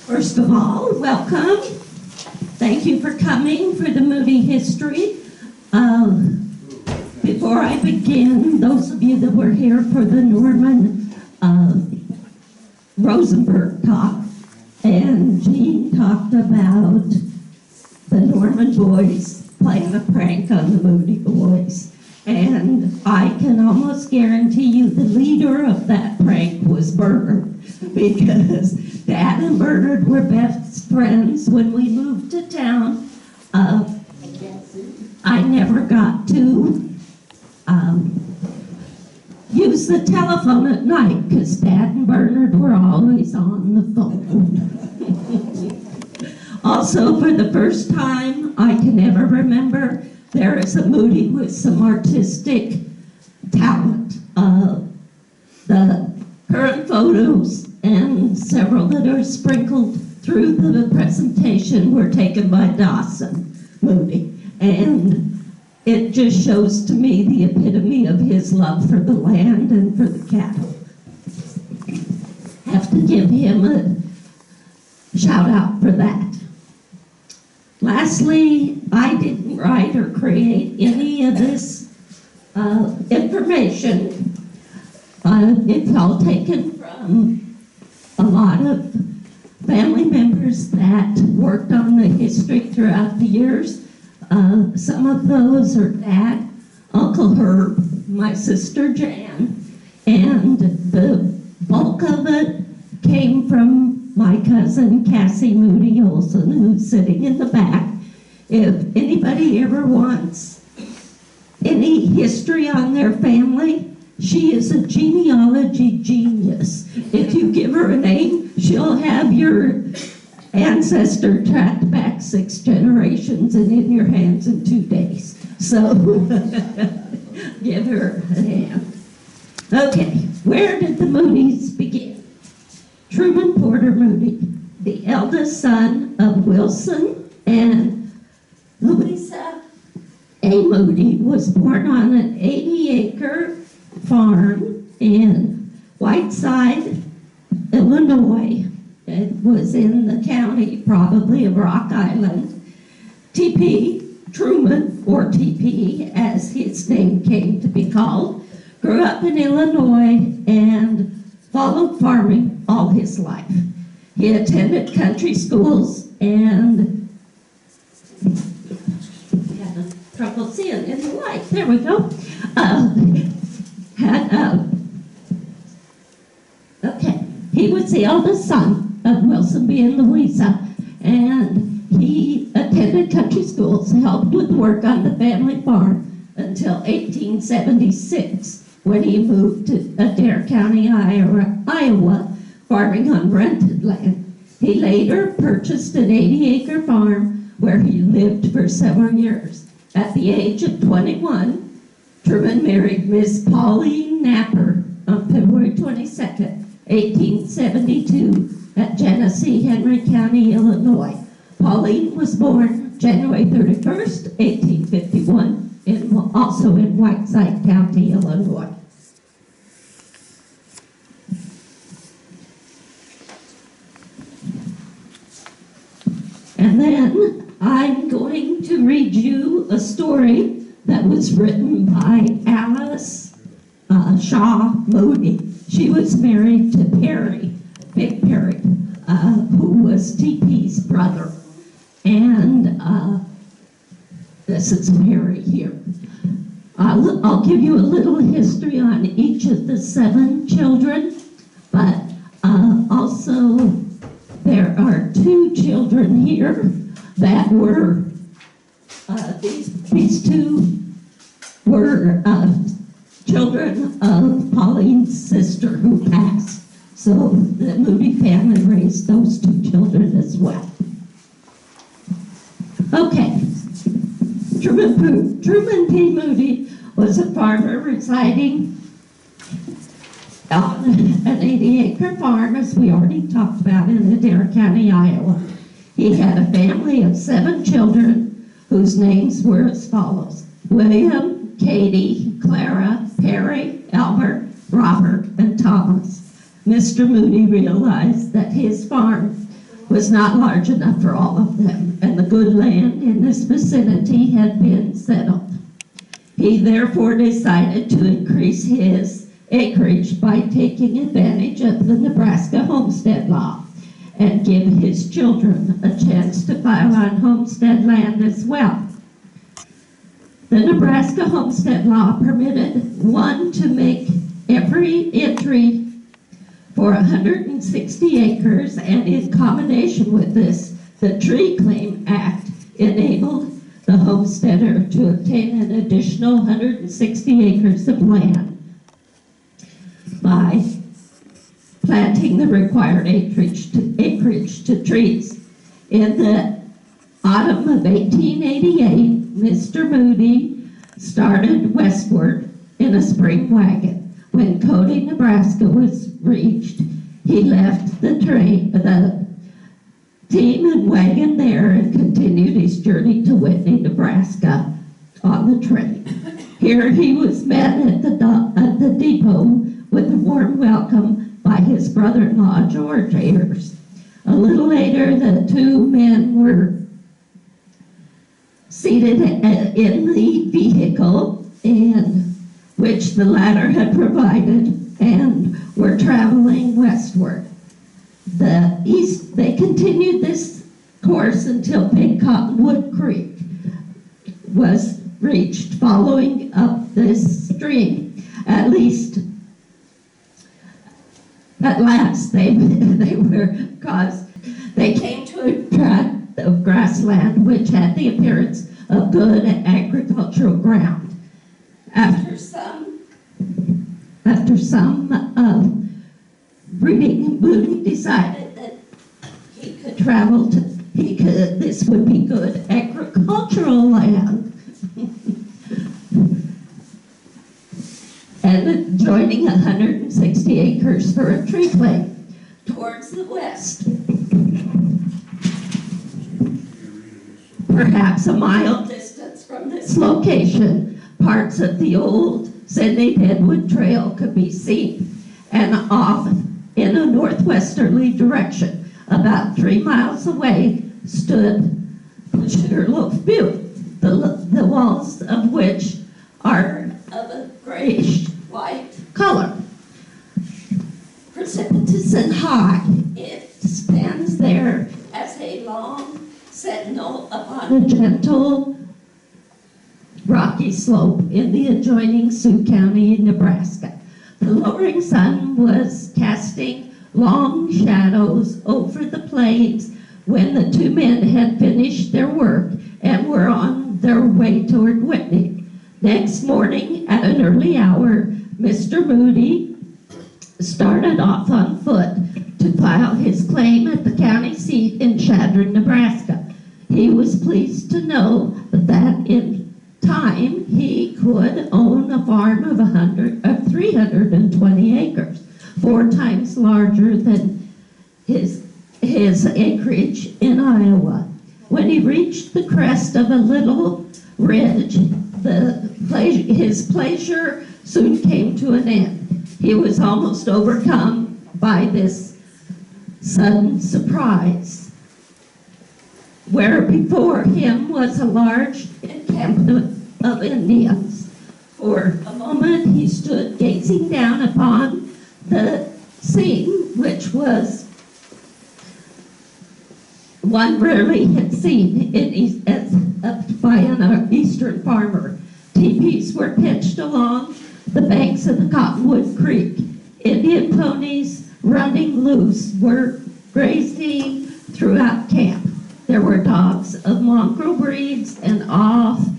First of all, welcome. Thank you for coming for the Moody History. Before I begin, those of you that were here for the Norman Rosenberg talk, and Jean talked about the Norman boys playing a prank on the Moody boys. And I can almost guarantee you the leader of that prank was Bernard, because Dad and Bernard were best friends when we moved to town. I never got to use the telephone at night because Dad and Bernard were always on the phone. Also, for the first time I can ever remember, there is a Moody with some artistic talent. The current photos and several that are sprinkled through the presentation were taken by Dawson Moody. And it just shows to me the epitome of his love for the land and for the cattle. Have to give him a shout out for that. Lastly, I didn't write or create any of this information. It's all taken from a lot of family members that worked on the history throughout the years. Some of those are Dad, Uncle Herb, my sister Jan, and the bulk of it came from my cousin Cassie Moody Olson, who's sitting in the back. If anybody ever wants any history on their family, she is a genealogy genius. If you give her a name, she'll have your ancestor tracked back 6 generations and in your hands in 2 days. So give her a hand. Okay, where did the Moodys begin? Truman Porter Moody, the eldest son of Wilson and Louisa A. Moody, was born on an 80-acre farm in Whiteside, Illinois. It was in the county, probably, of Rock Island. T.P. Truman, or TP, as his name came to be called, grew up in Illinois and followed farming all his life. He attended country schools and had trouble seeing in the light. There we go. He was the eldest son of Wilson B. and Louisa, and he attended country schools, helped with work on the family farm until 1876, when he moved to Adair County, Iowa, farming on rented land. He later purchased an 80-acre farm where he lived for several years. At the age of 21, Truman married Miss Pauline Napper on February 22nd, 1872, at Genesee, Henry County, Illinois. Pauline was born January 31st, 1851, also in Whiteside County, Illinois. And then I'm going to read you a story that was written by Alice Shaw Moody. She was married to Perry, Big Perry, who was TP's brother. And this is Mary here. I'll give you a little history on each of the 7 children, but also there are 2 children here that were, these 2 were children of Pauline's sister who passed. So the Moody family raised those 2 children as well. Okay, Truman P. Moody was a farmer residing on an 80-acre farm, as we already talked about, in Adair County, Iowa. He had a family of 7 children whose names were as follows: William, Katie, Clara, Perry, Albert, Robert, and Thomas. Mr. Moody realized that his farm was not large enough for all of them, and the good land in this vicinity had been settled. He therefore decided to increase his acreage by taking advantage of the Nebraska homestead law and give his children a chance to file on homestead land as well. The Nebraska homestead law permitted one to make every entry for 160 acres, and in combination with this, the Tree Claim Act enabled the homesteader to obtain an additional 160 acres of land by planting the required acreage to trees. In the autumn of 1888, Mr. Moody started westward in a spring wagon. When Cody, Nebraska was reached, he left the team and wagon there and continued his journey to Whitney, Nebraska on the train. Here he was met at the depot with a warm welcome by his brother-in-law, George Ayers. A little later, the two men were seated in the vehicle, and which the latter had provided, and were traveling westward. They continued this course until Big Cottonwood Creek was reached. Following up this stream, at last they came to a tract of grassland which had the appearance of good agricultural ground. After some reading, Moody decided that this would be good agricultural land. And joining 160 acres for a tree claim towards the west. Perhaps a mile distance from this location, parts of the old Sydney Deadwood Trail could be seen, and off in a northwesterly direction, about 3 miles away, stood the Sugarloaf Butte, the walls of which are of a grayish-white color. Precipitous and high, it stands there as a long sentinel upon a gentle rocky slope in the adjoining Sioux County in Nebraska. The lowering sun was casting long shadows over the plains when the two men had finished their work and were on their way toward Whitney. Next morning, at an early hour, Mr. Moody started off on foot to file his claim at the county seat in Chadron, Nebraska. He was pleased to know that in time he could own a farm of 320 acres, 4 times larger than his acreage in Iowa. When he reached the crest of a little ridge, his pleasure soon came to an end. He was almost overcome by this sudden surprise, where before him was a large encampment of Indians. For a moment he stood gazing down upon the scene, which was one rarely had seen by an eastern farmer. Teepees were pitched along the banks of the Cottonwood Creek. Indian ponies running loose were grazing throughout camp. There were dogs of mongrel breeds and off-colors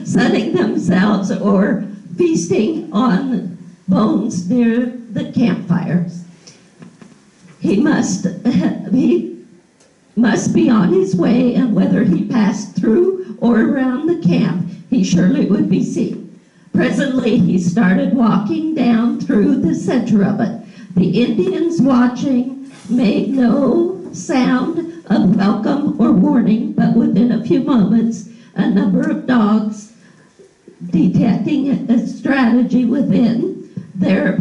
sunning themselves or feasting on bones near the campfires. He must be on his way, and whether he passed through or around the camp, he surely would be seen. Presently, he started walking down through the center of it. The Indians watching made no sound of welcome or warning, but within a few moments, a number of dogs detecting a strategy within, their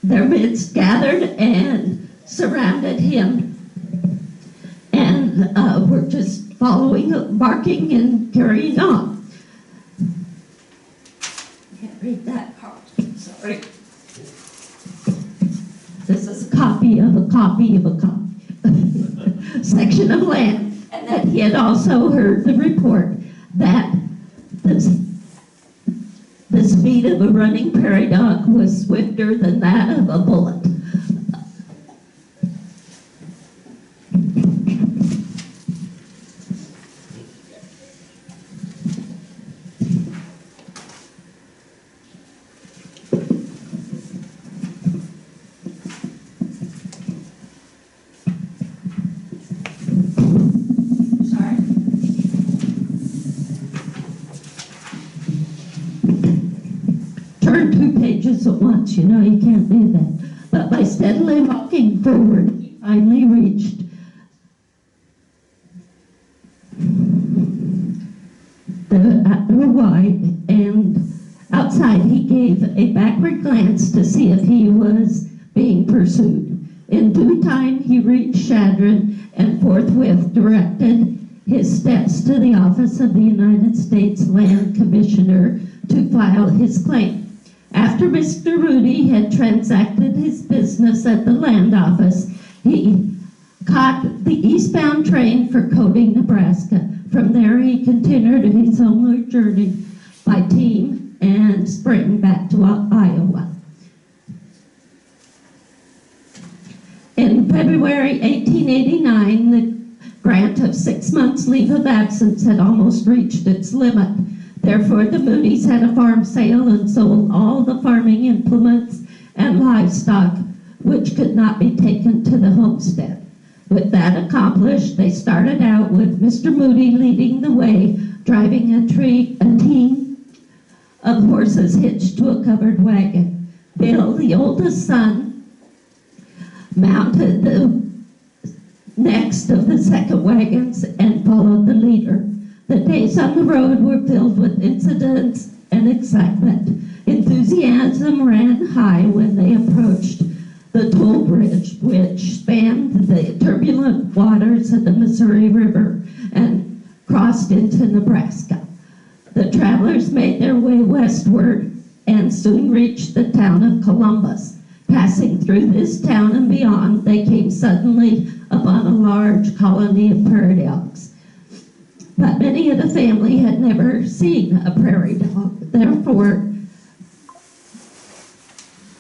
midst gathered and surrounded him, and were just following, barking, and carrying on. Can't read that part, sorry. This is a copy of a copy of a copy. Section of land. And that he had also heard the report that the speed of a running prairie dog was swifter than that of a bullet. Turn 2 pages at once, you know, you can't do that. But by steadily walking forward, he finally reached the wide, and outside he gave a backward glance to see if he was being pursued. In due time, he reached Chadron and forthwith directed his steps to the office of the United States Land Commissioner to file his claim. After Mr. Moody had transacted his business at the land office, he caught the eastbound train for Cody, Nebraska. From there, he continued his homeward journey by team and spring back to Iowa. In February 1889, the grant of 6 months' leave of absence had almost reached its limit. Therefore, the Moodys had a farm sale and sold all the farming implements and livestock which could not be taken to the homestead. With that accomplished, they started out with Mr. Moody leading the way, driving a team of horses hitched to a covered wagon. Bill, the oldest son, mounted the next of the second wagons and followed the leader. The days on the road were filled with incidents and excitement. Enthusiasm ran high when they approached the toll bridge, which spanned the turbulent waters of the Missouri River and crossed into Nebraska. The travelers made their way westward and soon reached the town of Columbus. Passing through this town and beyond, they came suddenly upon a large colony of prairie dogs. But many of the family had never seen a prairie dog. Therefore,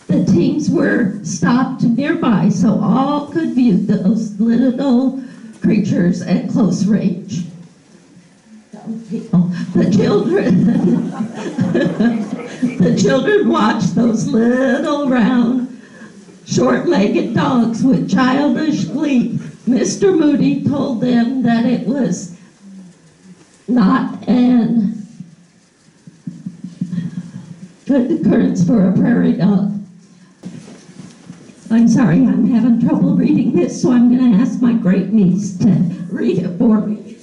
the teams were stopped nearby so all could view those little creatures at close range. The children watched those little round, short-legged dogs with childish glee. Mr. Moody told them that it was not an good occurrence for a prairie dog. I'm sorry, I'm having trouble reading this, so I'm going to ask my great niece to read it for me.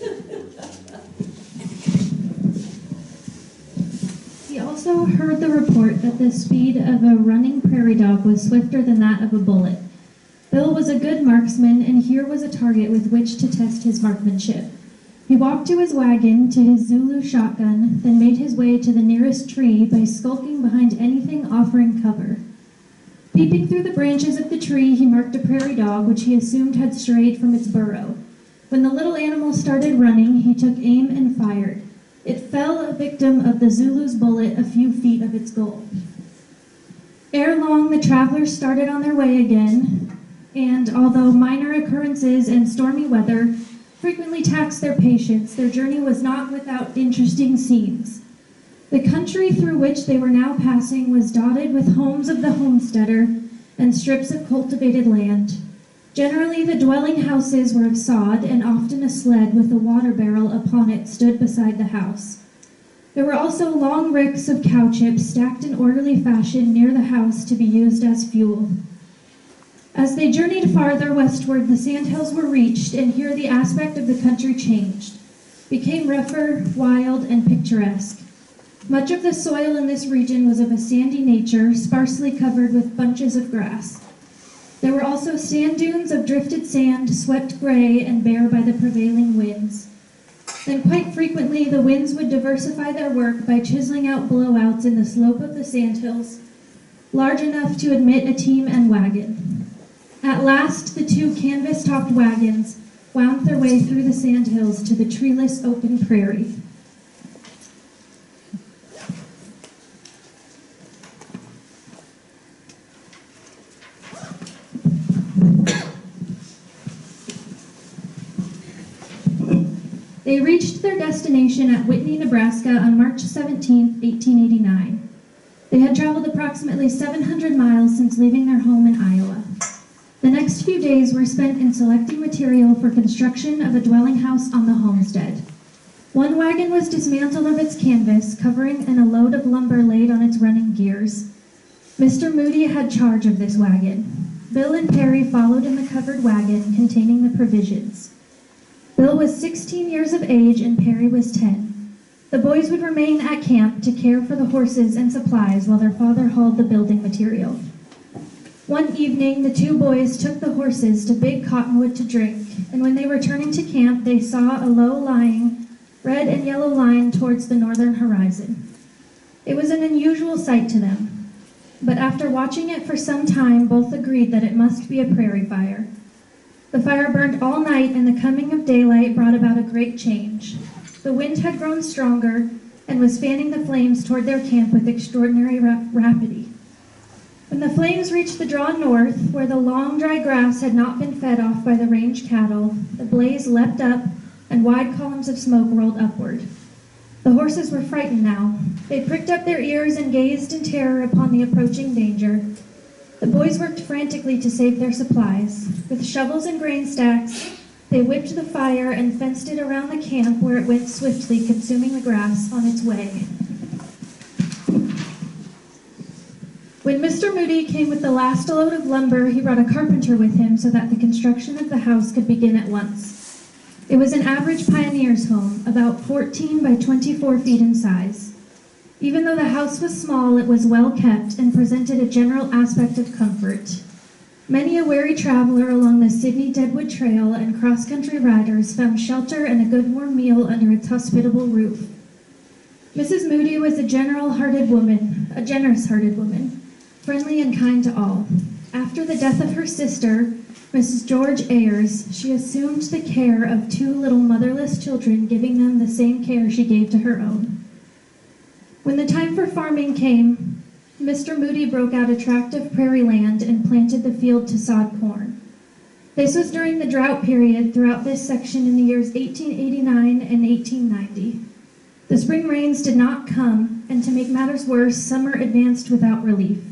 He also heard the report that the speed of a running prairie dog was swifter than that of a bullet. Bill was a good marksman, and here was a target with which to test his marksmanship. He walked to his wagon, to his Zulu shotgun, then made his way to the nearest tree by skulking behind anything offering cover. Peeping through the branches of the tree, he marked a prairie dog, which he assumed had strayed from its burrow. When the little animal started running, he took aim and fired. It fell a victim of the Zulu's bullet a few feet of its goal. Ere long, the travelers started on their way again, and although minor occurrences and stormy weather frequently taxed their patience, their journey was not without interesting scenes. The country through which they were now passing was dotted with homes of the homesteader and strips of cultivated land. Generally, the dwelling houses were of sod, and often a sled with a water barrel upon it stood beside the house. There were also long ricks of cow chips stacked in orderly fashion near the house to be used as fuel. As they journeyed farther westward, the sandhills were reached, and here the aspect of the country changed. became rougher, wild, and picturesque. Much of the soil in this region was of a sandy nature, sparsely covered with bunches of grass. There were also sand dunes of drifted sand, swept gray and bare by the prevailing winds. Then quite frequently the winds would diversify their work by chiseling out blowouts in the slope of the sandhills, large enough to admit a team and wagon. At last, the two canvas-topped wagons wound their way through the sandhills to the treeless open prairie. They reached their destination at Whitney, Nebraska on March 17, 1889. They had traveled approximately 700 miles since leaving their home in Iowa. The next few days were spent in selecting material for construction of a dwelling house on the homestead. One wagon was dismantled of its canvas, covering and a load of lumber laid on its running gears. Mr. Moody had charge of this wagon. Bill and Perry followed in the covered wagon containing the provisions. Bill was 16 years of age and Perry was 10. The boys would remain at camp to care for the horses and supplies while their father hauled the building material. One evening, the two boys took the horses to Big Cottonwood to drink, and when they were returning to camp, they saw a low-lying red and yellow line towards the northern horizon. It was an unusual sight to them, but after watching it for some time, both agreed that it must be a prairie fire. The fire burned all night, and the coming of daylight brought about a great change. The wind had grown stronger and was fanning the flames toward their camp with extraordinary rapidity. When the flames reached the draw north, where the long, dry grass had not been fed off by the range cattle, the blaze leapt up, and wide columns of smoke rolled upward. The horses were frightened now. They pricked up their ears and gazed in terror upon the approaching danger. The boys worked frantically to save their supplies. With shovels and grain stacks, they whipped the fire and fenced it around the camp, where it went swiftly, consuming the grass on its way. When Mr. Moody came with the last load of lumber, he brought a carpenter with him so that the construction of the house could begin at once. It was an average pioneer's home, about 14 by 24 feet in size. Even though the house was small, it was well kept and presented a general aspect of comfort. Many a weary traveler along the Sydney-Deadwood Trail and cross-country riders found shelter and a good warm meal under its hospitable roof. Mrs. Moody was a generous-hearted woman, friendly and kind to all. After the death of her sister, Mrs. George Ayers, she assumed the care of two little motherless children, giving them the same care she gave to her own. When the time for farming came, Mr. Moody broke out a tract of prairie land and planted the field to sod corn. This was during the drought period throughout this section in the years 1889 and 1890. The spring rains did not come, and to make matters worse, summer advanced without relief.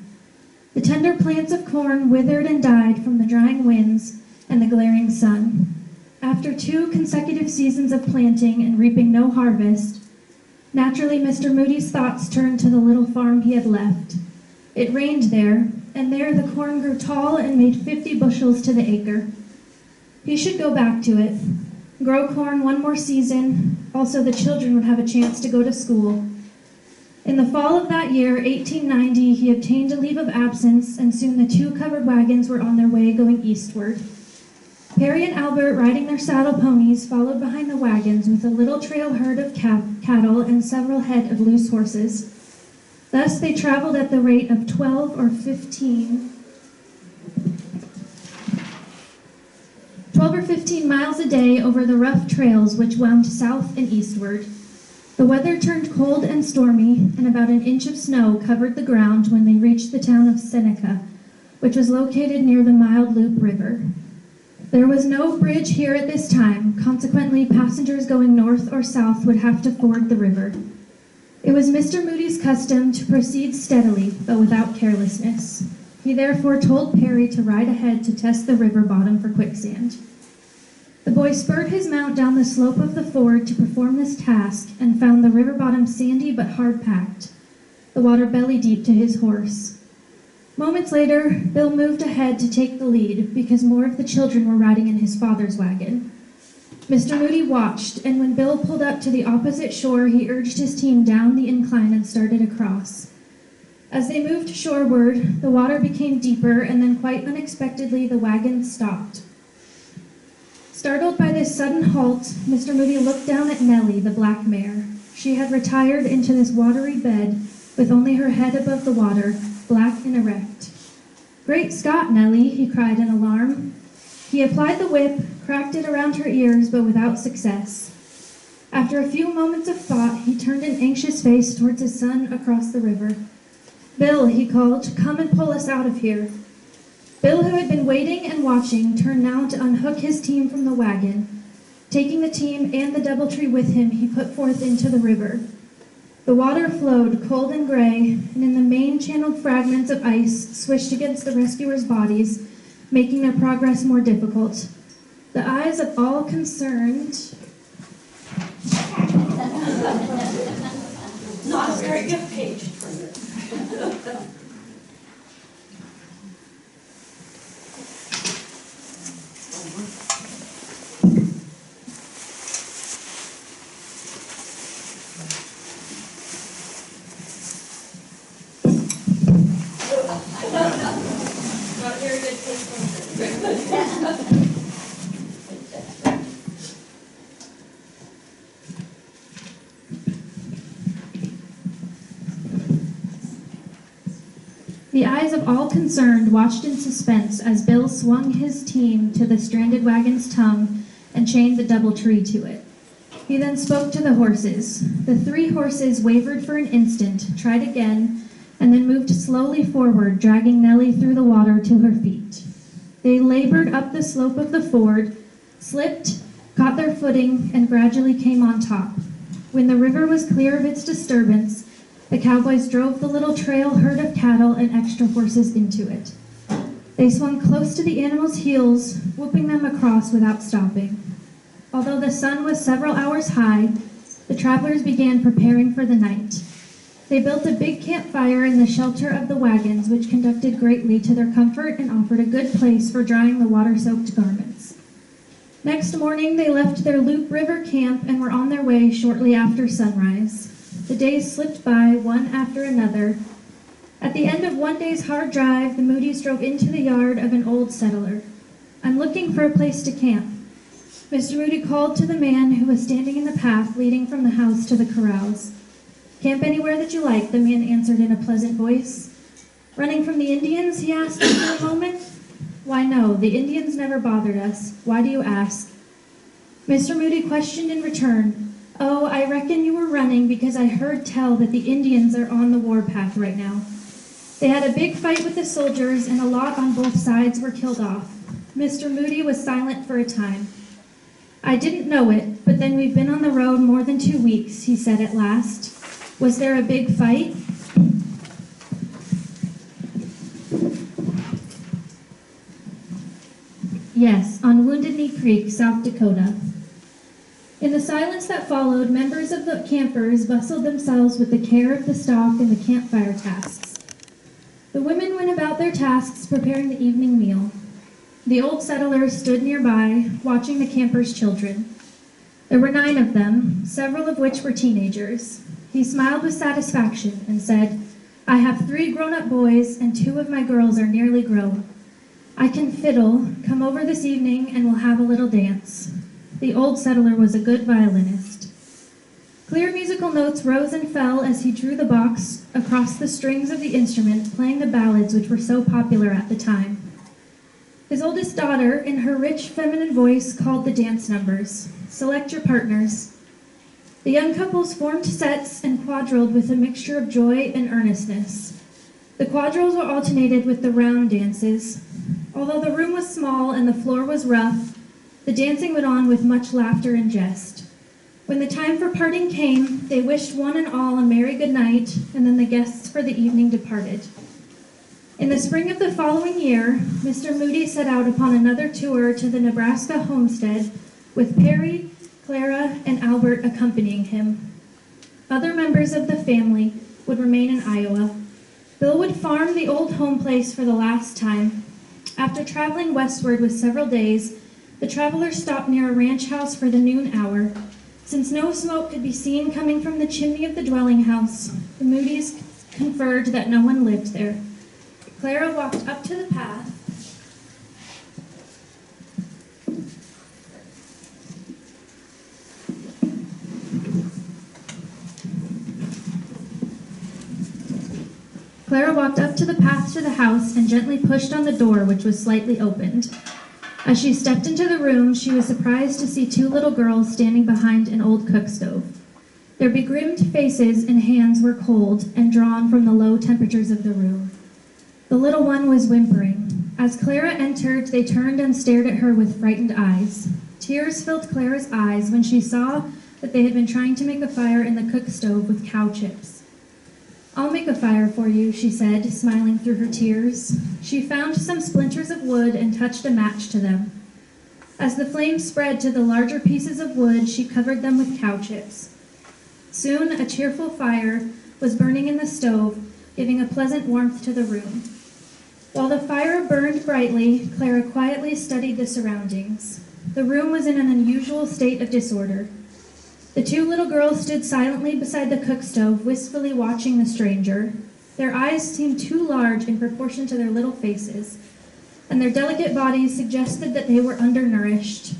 The tender plants of corn withered and died from the drying winds and the glaring sun. After 2 consecutive seasons of planting and reaping no harvest, naturally Mr. Moody's thoughts turned to the little farm he had left. It rained there, and there the corn grew tall and made 50 bushels to the acre. He should go back to it, grow corn one more season, also the children would have a chance to go to school. In the fall of that year, 1890, he obtained a leave of absence, and soon the 2 covered wagons were on their way going eastward. Perry and Albert, riding their saddle ponies, followed behind the wagons with a little trail herd of cattle and several head of loose horses. Thus they traveled at the rate of 12 or 15 miles a day over the rough trails which wound south and eastward. The weather turned cold and stormy, and about an inch of snow covered the ground when they reached the town of Seneca, which was located near the Mild Loop River. There was no bridge here at this time, consequently passengers going north or south would have to ford the river. It was Mr. Moody's custom to proceed steadily, but without carelessness. He therefore told Perry to ride ahead to test the river bottom for quicksand. The boy spurred his mount down the slope of the ford to perform this task and found the river bottom sandy but hard-packed, the water belly-deep to his horse. Moments later, Bill moved ahead to take the lead because more of the children were riding in his father's wagon. Mr. Moody watched, and when Bill pulled up to the opposite shore, he urged his team down the incline and started across. As they moved shoreward, the water became deeper, and then quite unexpectedly, the wagon stopped. Startled by this sudden halt, Mr. Moody looked down at Nellie, the black mare. She had retired into this watery bed with only her head above the water, black and erect. "Great Scott, Nellie," he cried in alarm. He applied the whip, cracked it around her ears, but without success. After a few moments of thought, he turned an anxious face towards his son across the river. "Bill," he called, "come and pull us out of here." Bill, who had been waiting and watching, turned now to unhook his team from the wagon. Taking the team and the DoubleTree with him, he put forth into the river. The water flowed, cold and gray, and in the main channeled fragments of ice swished against the rescuers' bodies, making their progress more difficult. The eyes of all concerned... Not a very good page. Not a very good page. The eyes of all concerned watched in suspense as Bill swung his team to the stranded wagon's tongue and chained the DoubleTree to it. He then spoke to the horses. The 3 horses wavered for an instant, tried again, and then moved slowly forward, dragging Nellie through the water to her feet. They labored up the slope of the ford, slipped, caught their footing, and gradually came on top. When the river was clear of its disturbance, the cowboys drove the little trail herd of cattle and extra horses into it. They swung close to the animals' heels, whooping them across without stopping. Although the sun was several hours high, the travelers began preparing for the night. They built a big campfire in the shelter of the wagons, which conducted greatly to their comfort and offered a good place for drying the water-soaked garments. Next morning, they left their Loop River camp and were on their way shortly after sunrise. The days slipped by, one after another. At the end of one day's hard drive, the Moodys drove into the yard of an old settler. "I'm looking for a place to camp." Mr. Moody called to the man who was standing in the path leading from the house to the corrals. "Camp anywhere that you like," the man answered in a pleasant voice. "Running from the Indians?" he asked after a moment. "Why, no, the Indians never bothered us. Why do you ask?" Mr. Moody questioned in return. "Oh, I reckon you were running because I heard tell that the Indians are on the warpath right now. They had a big fight with the soldiers, and a lot on both sides were killed off." Mr. Moody was silent for a time. "I didn't know it, but then we've been on the road more than 2 weeks," he said at last. "Was there a big fight?" "Yes, on Wounded Knee Creek, South Dakota." In the silence that followed, members of the campers bustled themselves with the care of the stock and the campfire tasks. The women went about their tasks preparing the evening meal. The old settler stood nearby, watching the campers' children. There were 9 of them, several of which were teenagers. He smiled with satisfaction and said, "I have 3 grown-up boys, and 2 of my girls are nearly grown. I can fiddle. Come over this evening and we'll have a little dance." The old settler was a good violinist. Clear musical notes rose and fell as he drew the box across the strings of the instrument, playing the ballads which were so popular at the time. His oldest daughter, in her rich feminine voice, called the dance numbers. "Select your partners." The young couples formed sets and quadrilled with a mixture of joy and earnestness. The quadrilles were alternated with the round dances. Although the room was small and the floor was rough, the dancing went on with much laughter and jest. When the time for parting came, they wished one and all a merry good night, and then the guests for the evening departed. In the spring of the following year, Mr. Moody set out upon another tour to the Nebraska homestead, with Perry, Clara, and Albert accompanying him. Other members of the family would remain in Iowa. Bill would farm the old home place for the last time. After traveling westward with several days, The travelers stopped near a ranch house for the noon hour. Since no smoke could be seen coming from the chimney of the dwelling house, the Moodys conferred that no one lived there. Clara walked up to the path. Clara walked up to the path to the house and gently pushed on the door, which was slightly opened. As she stepped into the room, she was surprised to see two little girls standing behind an old cook stove. Their begrimed faces and hands were cold and drawn from the low temperatures of the room. The little one was whimpering. As Clara entered, they turned and stared at her with frightened eyes. Tears filled Clara's eyes when she saw that they had been trying to make a fire in the cook stove with cow chips. "I'll make a fire for you," she said, smiling through her tears. She found some splinters of wood and touched a match to them. As the flame spread to the larger pieces of wood, she covered them with cow chips. Soon a cheerful fire was burning in the stove, giving a pleasant warmth to the room. While the fire burned brightly, Clara quietly studied the surroundings. The room was in an unusual state of disorder. The two little girls stood silently beside the cook stove, wistfully watching the stranger. Their eyes seemed too large in proportion to their little faces, and their delicate bodies suggested that they were undernourished.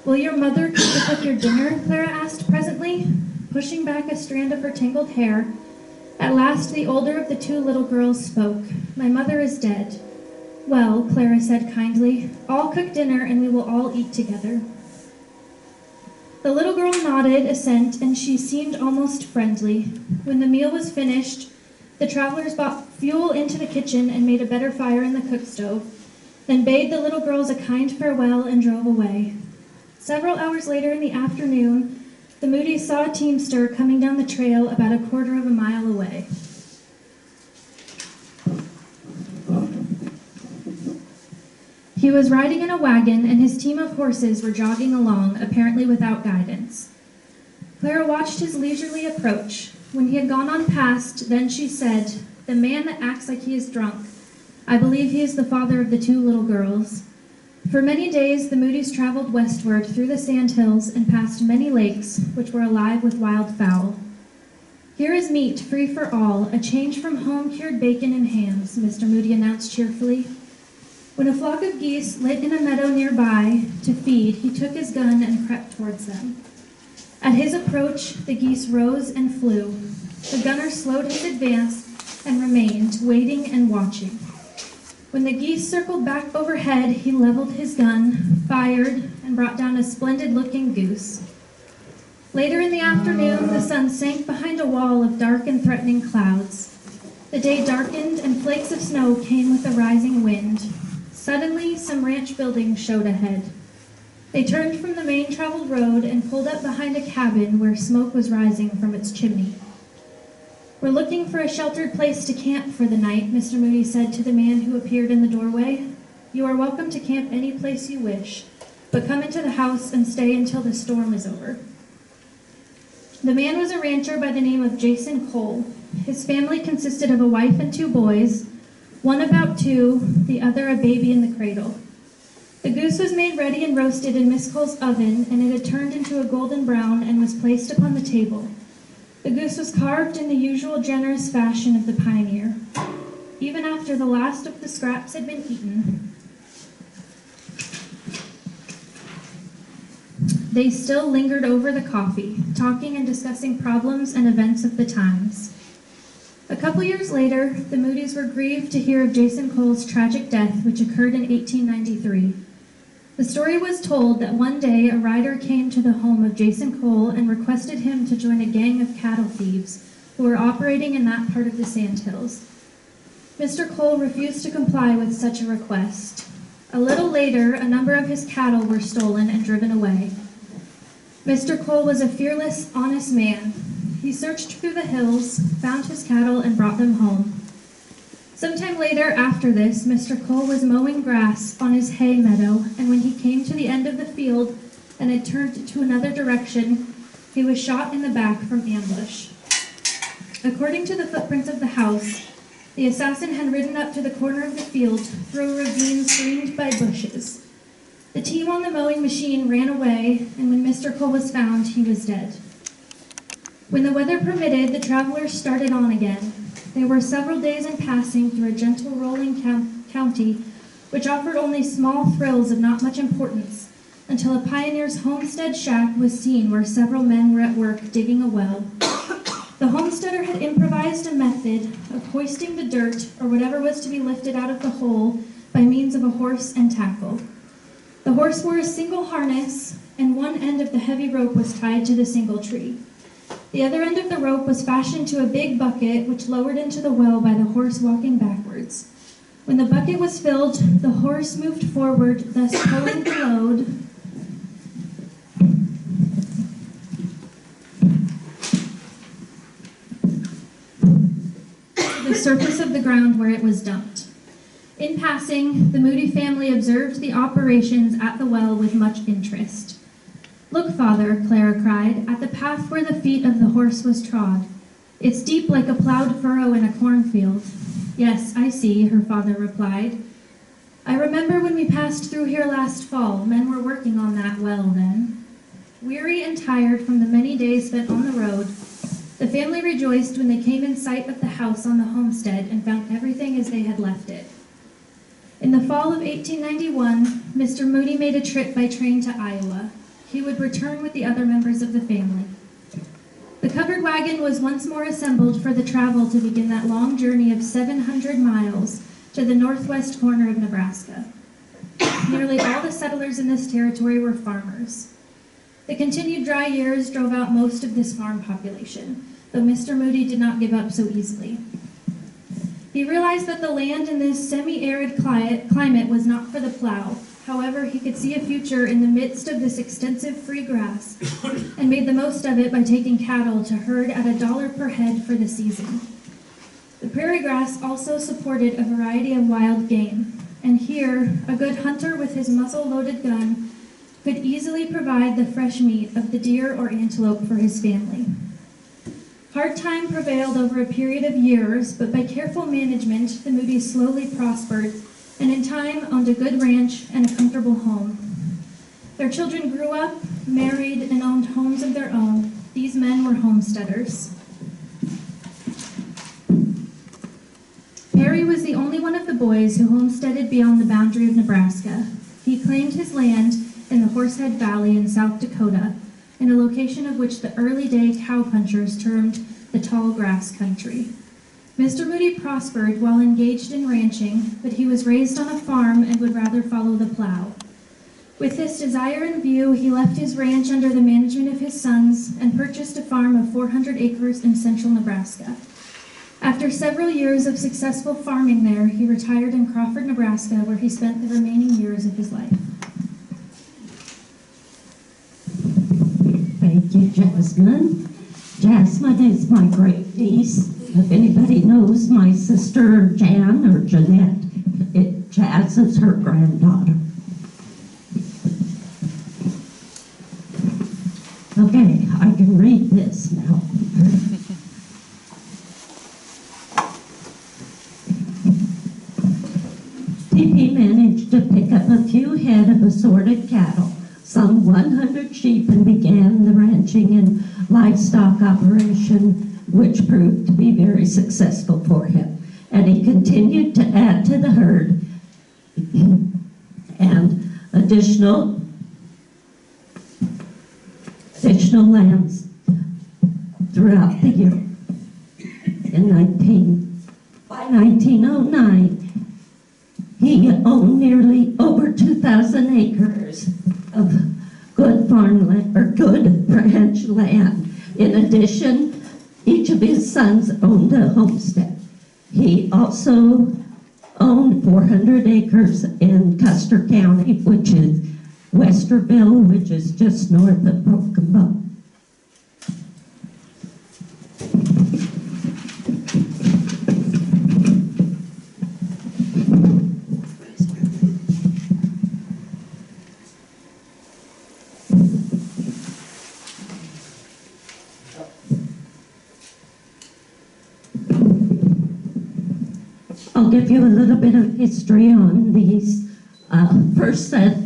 "Will your mother come to cook your dinner?" Clara asked presently, pushing back a strand of her tangled hair. At last the older of the two little girls spoke. "My mother is dead." "Well," Clara said kindly, "I'll cook dinner and we will all eat together." The little girl nodded assent, and she seemed almost friendly. When the meal was finished, the travelers brought fuel into the kitchen and made a better fire in the cook stove, then bade the little girls a kind farewell and drove away. Several hours later in the afternoon, the Moodys saw a teamster coming down the trail about a quarter of a mile away. He was riding in a wagon, and his team of horses were jogging along, apparently without guidance. Clara watched his leisurely approach. When he had gone on past, then she said, "The man that acts like he is drunk. I believe he is the father of the two little girls." For many days, the Moodys traveled westward through the sandhills and past many lakes, which were alive with wild fowl. "Here is meat, free for all, a change from home-cured bacon and hams," Mr. Moody announced cheerfully. When a flock of geese lit in a meadow nearby to feed, he took his gun and crept towards them. At his approach, the geese rose and flew. The gunner slowed his advance and remained, waiting and watching. When the geese circled back overhead, he leveled his gun, fired, and brought down a splendid-looking goose. Later in the afternoon, the sun sank behind a wall of dark and threatening clouds. The day darkened, and flakes of snow came with a rising wind. Suddenly, some ranch buildings showed ahead. They turned from the main traveled road and pulled up behind a cabin where smoke was rising from its chimney. "We're looking for a sheltered place to camp for the night," Mr. Moody said to the man who appeared in the doorway. "You are welcome to camp any place you wish, but come into the house and stay until the storm is over." The man was a rancher by the name of Jason Cole. His family consisted of a wife and two boys, one about 2, the other a baby in the cradle. The goose was made ready and roasted in Miss Cole's oven, and it had turned into a golden brown and was placed upon the table. The goose was carved in the usual generous fashion of the pioneer. Even after the last of the scraps had been eaten, they still lingered over the coffee, talking and discussing problems and events of the times. A couple years later, the Moodys were grieved to hear of Jason Cole's tragic death, which occurred in 1893. The story was told that one day a rider came to the home of Jason Cole and requested him to join a gang of cattle thieves who were operating in that part of the sandhills. Mr. Cole refused to comply with such a request. A little later, a number of his cattle were stolen and driven away. Mr. Cole was a fearless, honest man. He searched through the hills, found his cattle, and brought them home. Sometime later, after this, Mr. Cole was mowing grass on his hay meadow, and when he came to the end of the field and had turned to another direction, he was shot in the back from ambush. According to the footprints of the house, the assassin had ridden up to the corner of the field through a ravine screened by bushes. The team on the mowing machine ran away, and when Mr. Cole was found, he was dead. When the weather permitted, the travelers started on again. They were several days in passing through a gentle rolling county, which offered only small thrills of not much importance, until a pioneer's homestead shack was seen where several men were at work digging a well. The homesteader had improvised a method of hoisting the dirt, or whatever was to be lifted out of the hole, by means of a horse and tackle. The horse wore a single harness, and one end of the heavy rope was tied to the single tree. The other end of the rope was fashioned to a big bucket, which lowered into the well by the horse walking backwards. When the bucket was filled, the horse moved forward, thus pulling the load to the surface of the ground where it was dumped. In passing, the Moody family observed the operations at the well with much interest. "Look, Father," Clara cried, "at the path where the feet of the horse was trod. It's deep like a plowed furrow in a cornfield." "Yes, I see," her father replied. "I remember when we passed through here last fall, men were working on that well then." Weary and tired from the many days spent on the road, the family rejoiced when they came in sight of the house on the homestead and found everything as they had left it. In the fall of 1891, Mr. Moody made a trip by train to Iowa. He would return with the other members of the family. The covered wagon was once more assembled for the travel to begin that long journey of 700 miles to the northwest corner of Nebraska. Nearly all the settlers in this territory were farmers. The continued dry years drove out most of this farm population, though Mr. Moody did not give up so easily. He realized that the land in this semi-arid climate was not for the plow. However, he could see a future in the midst of this extensive free grass and made the most of it by taking cattle to herd at $1 per head for the season. The prairie grass also supported a variety of wild game, and here a good hunter with his muzzle-loaded gun could easily provide the fresh meat of the deer or antelope for his family. Hard time prevailed over a period of years, but by careful management, the Moody's slowly prospered, and in time owned a good ranch and a comfortable home. Their children grew up, married, and owned homes of their own. These men were homesteaders. Perry was the only one of the boys who homesteaded beyond the boundary of Nebraska. He claimed his land in the Horsehead Valley in South Dakota, in a location of which the early day cowpunchers termed the tall grass country. Mr. Moody prospered while engaged in ranching, but he was raised on a farm and would rather follow the plow. With this desire in view, he left his ranch under the management of his sons and purchased a farm of 400 acres in central Nebraska. After several years of successful farming there, he retired in Crawford, Nebraska, where he spent the remaining years of his life. Thank you, Jasmine. Jasmine is my great niece. If anybody knows my sister Jan or Jeanette, Jazz is her granddaughter. Okay, I can read this now. T.P. managed to pick up a few head of assorted cattle, some 100 sheep, and began the ranching and livestock operation, which proved to be very successful for him. And he continued to add to the herd and additional lands throughout the year. By 1909, he owned nearly over 2,000 acres of good farmland or good ranch land. In addition, each of his sons owned a homestead. He also owned 400 acres in Custer County, which is Westerville, which is just north of Gumbo. I'll give you a little bit of history on these first set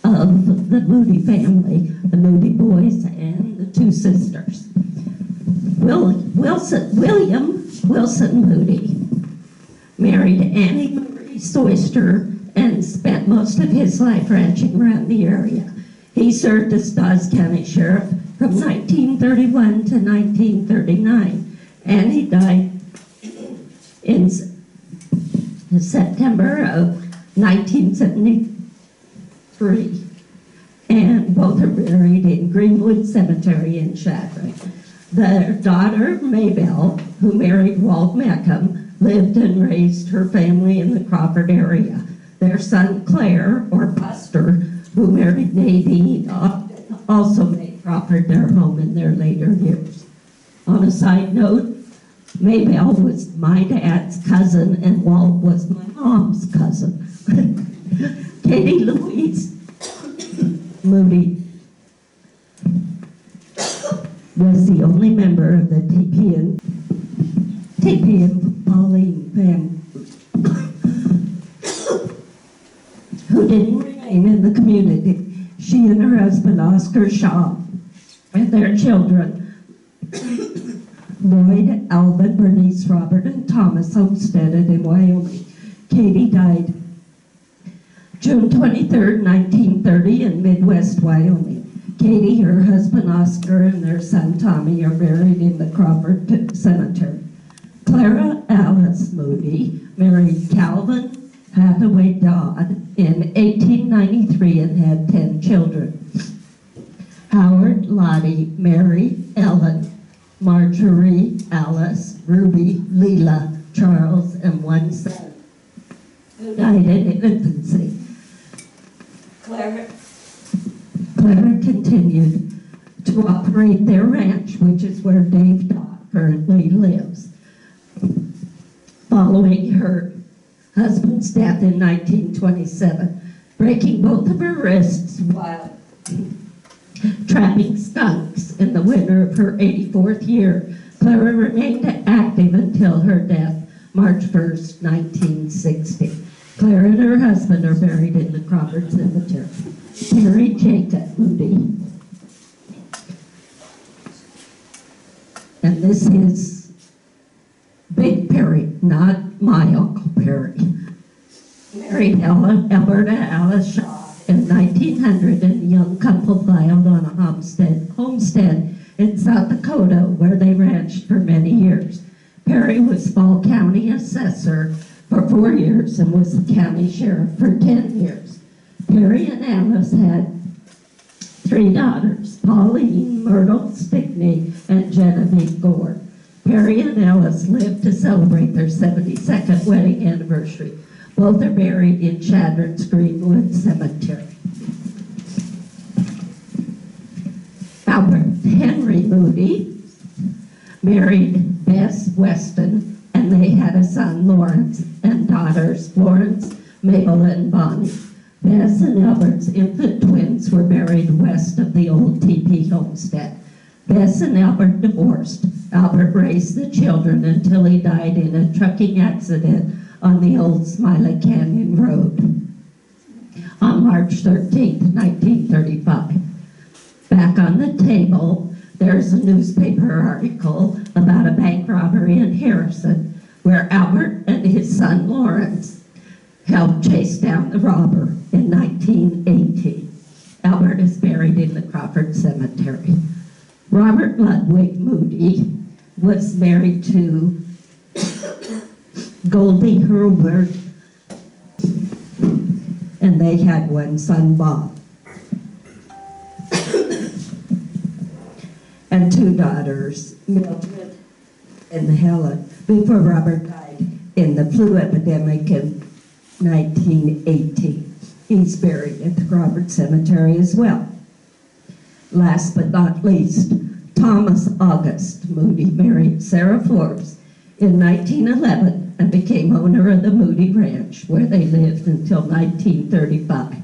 of of the Moody family, the Moody boys and the two sisters. William Wilson Moody married Annie Marie Soyster and spent most of his life ranching around the area. He served as Dawes County Sheriff from 1931 to 1939, and he died in September of 1973. And both are buried in Greenwood Cemetery in Shadrach. Their daughter, Maybelle, who married Walt Meckham, lived and raised her family in the Crawford area. Their son, Claire, or Buster, who married Nadine, also made Crawford their home in their later years. On a side note, Maybelle was my dad's cousin and Walt was my mom's cousin. Katie Louise Moody was the only member of the T.P. and Pauline family who didn't remain in the community. She and her husband, Oscar Shaw, and their children, Lloyd, Alvin, Bernice, Robert, and Thomas, homesteaded in Wyoming. Katie died June 23, 1930, in Midwest Wyoming. Katie, her husband Oscar, and their son Tommy are buried in the Crawford Cemetery. Clara Alice Moody married Calvin Hathaway Dodd in 1893 and had 10 children. Howard, Lottie, Mary, Ellen, Marjorie, Alice, Ruby, Leela, Charles, and one son who died in infancy. Clara continued to operate their ranch, which is where Dave Dodd currently lives. Following her husband's death in 1927, breaking both of her wrists while trapping skunks in the winter of her 84th year, Clara remained active until her death, March 1st, 1960. Clara and her husband are buried in the Crawford Cemetery. Perry Jacob Moody. And this is Big Perry, not my Uncle Perry. Married Alberta Alice Shaw in 1900, and a young couple filed on a homestead in South Dakota, where they ranched for many years. Perry was Fall County Assessor for 4 years and was the county sheriff for 10 years. Perry and Alice had 3 daughters, Pauline, Myrtle Stickney, and Genevieve Gore. Perry and Alice lived to celebrate their 72nd wedding anniversary. Both are buried in Shadrach's Greenwood Cemetery. Albert Henry Moody married Bess Weston, and they had a son, Lawrence, and daughters, Florence, Mabel, and Bonnie. Bess and Albert's infant twins were buried west of the old teepee homestead. Bess and Albert divorced. Albert raised the children until he died in a trucking accident on the old Smiley Canyon Road on March 13, 1935. Back on the table, there's a newspaper article about a bank robbery in Harrison, where Albert and his son Lawrence helped chase down the robber in 1918. Albert is buried in the Crawford Cemetery. Robert Ludwig Moody was married to Goldie Hurlbert, and they had one son, Bob, and 2 daughters, Mildred and Helen, before Robert died in the flu epidemic in 1918. He's buried at the Crawford Cemetery as well. Last but not least, Thomas August Moody married Sarah Forbes in 1911 and became owner of the Moody Ranch, where they lived until 1935.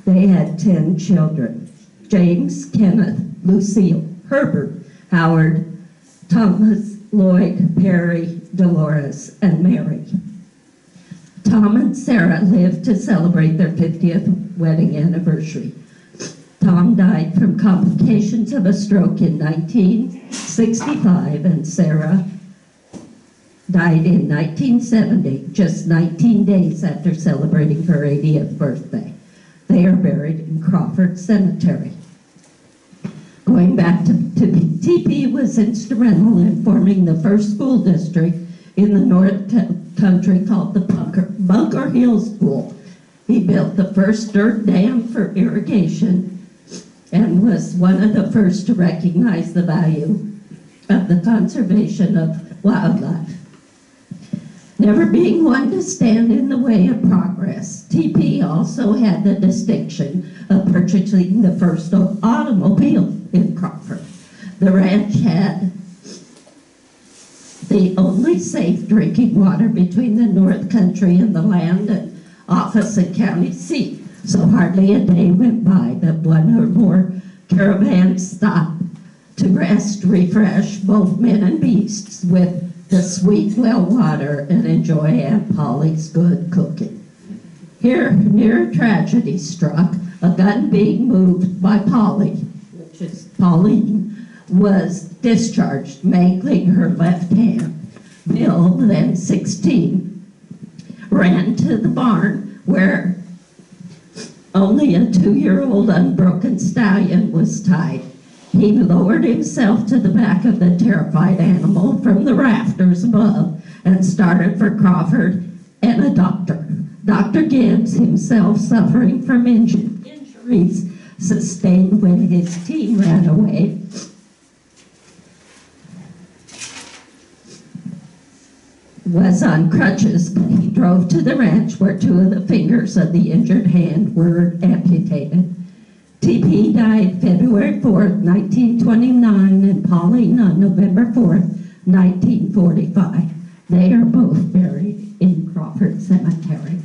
They had 10 children: James, Kenneth, Lucille, Herbert, Howard, Thomas, Lloyd, Perry, Dolores, and Mary. Tom and Sarah lived to celebrate their 50th wedding anniversary. Tom died from complications of a stroke in 1965, and Sarah died in 1970, just 19 days after celebrating her 80th birthday. They are buried in Crawford Cemetery. Going back to TP was instrumental in forming the first school district in the North Country called the Bunker Hill School. He built the first dirt dam for irrigation and was one of the first to recognize the value of the conservation of wildlife. Never being one to stand in the way of progress, TP also had the distinction of purchasing the first automobile in Crawford. The ranch had the only safe drinking water between the North Country and the land and office and county seat, so hardly a day went by that one or more caravans stopped to rest, refresh both men and beasts with the sweet well water and enjoy Aunt Polly's good cooking. Here, near tragedy struck, a gun being moved by Polly, which is Pauline, was discharged, mangling her left hand. Bill, then 16, ran to the barn where only a 2-year-old unbroken stallion was tied. He lowered himself to the back of the terrified animal from the rafters above and started for Crawford and a doctor. Dr. Gibbs, himself suffering from injuries sustained when his team ran away, was on crutches, but he drove to the ranch where 2 of the fingers of the injured hand were amputated. TP died February 4th, 1929, and Pauline on November 4th, 1945. They are both buried in Crawford Cemetery.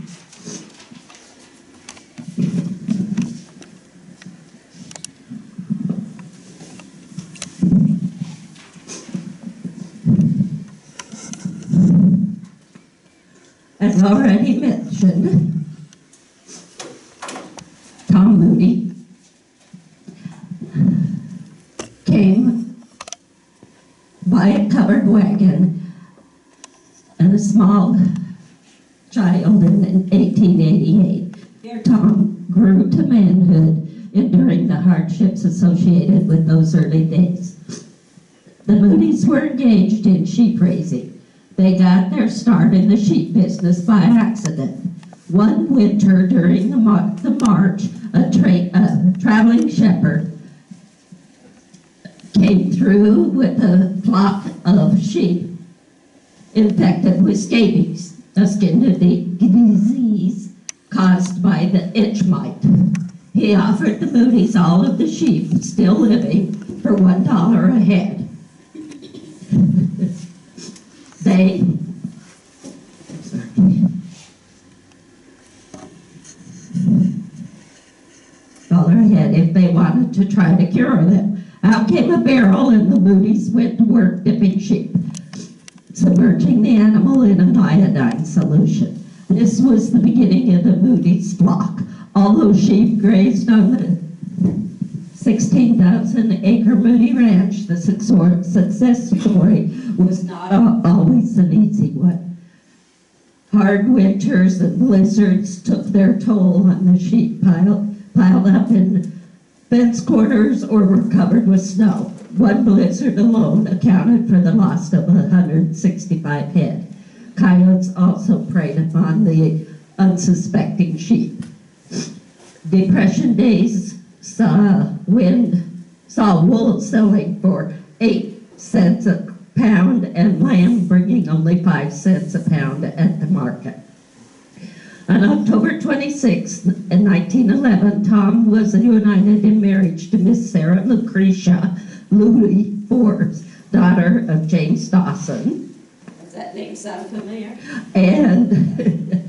As already mentioned, Tom Moody came by a covered wagon and a small child in 1888. Here Tom grew to manhood, enduring the hardships associated with those early days. The Moodys were engaged in sheep raising. They got their start in the sheep business by accident. One winter during the march, a traveling shepherd came through with a flock of sheep infected with scabies, a skin disease caused by the itch mite. He offered the Moodys all of the sheep still living for $1 a head. They $1 a head if they wanted to try to cure them. Out came a barrel and the Moodys went to work dipping sheep, submerging the animal in an iodine solution. This was the beginning of the Moody's flock. Although sheep grazed on the 16,000-acre Moody Ranch, the success story was not always an easy one. Hard winters and blizzards took their toll on the sheep piled up in fence corners or were covered with snow. One blizzard alone accounted for the loss of 165 head. Coyotes also preyed upon the unsuspecting sheep. Depression days saw wool selling for 8 cents a pound and lamb bringing only 5 cents a pound at the market. On October 26, 1911, Tom was united in marriage to Miss Sarah Lucretia Louis Forbes, daughter of James Dawson. Does that name sound familiar? And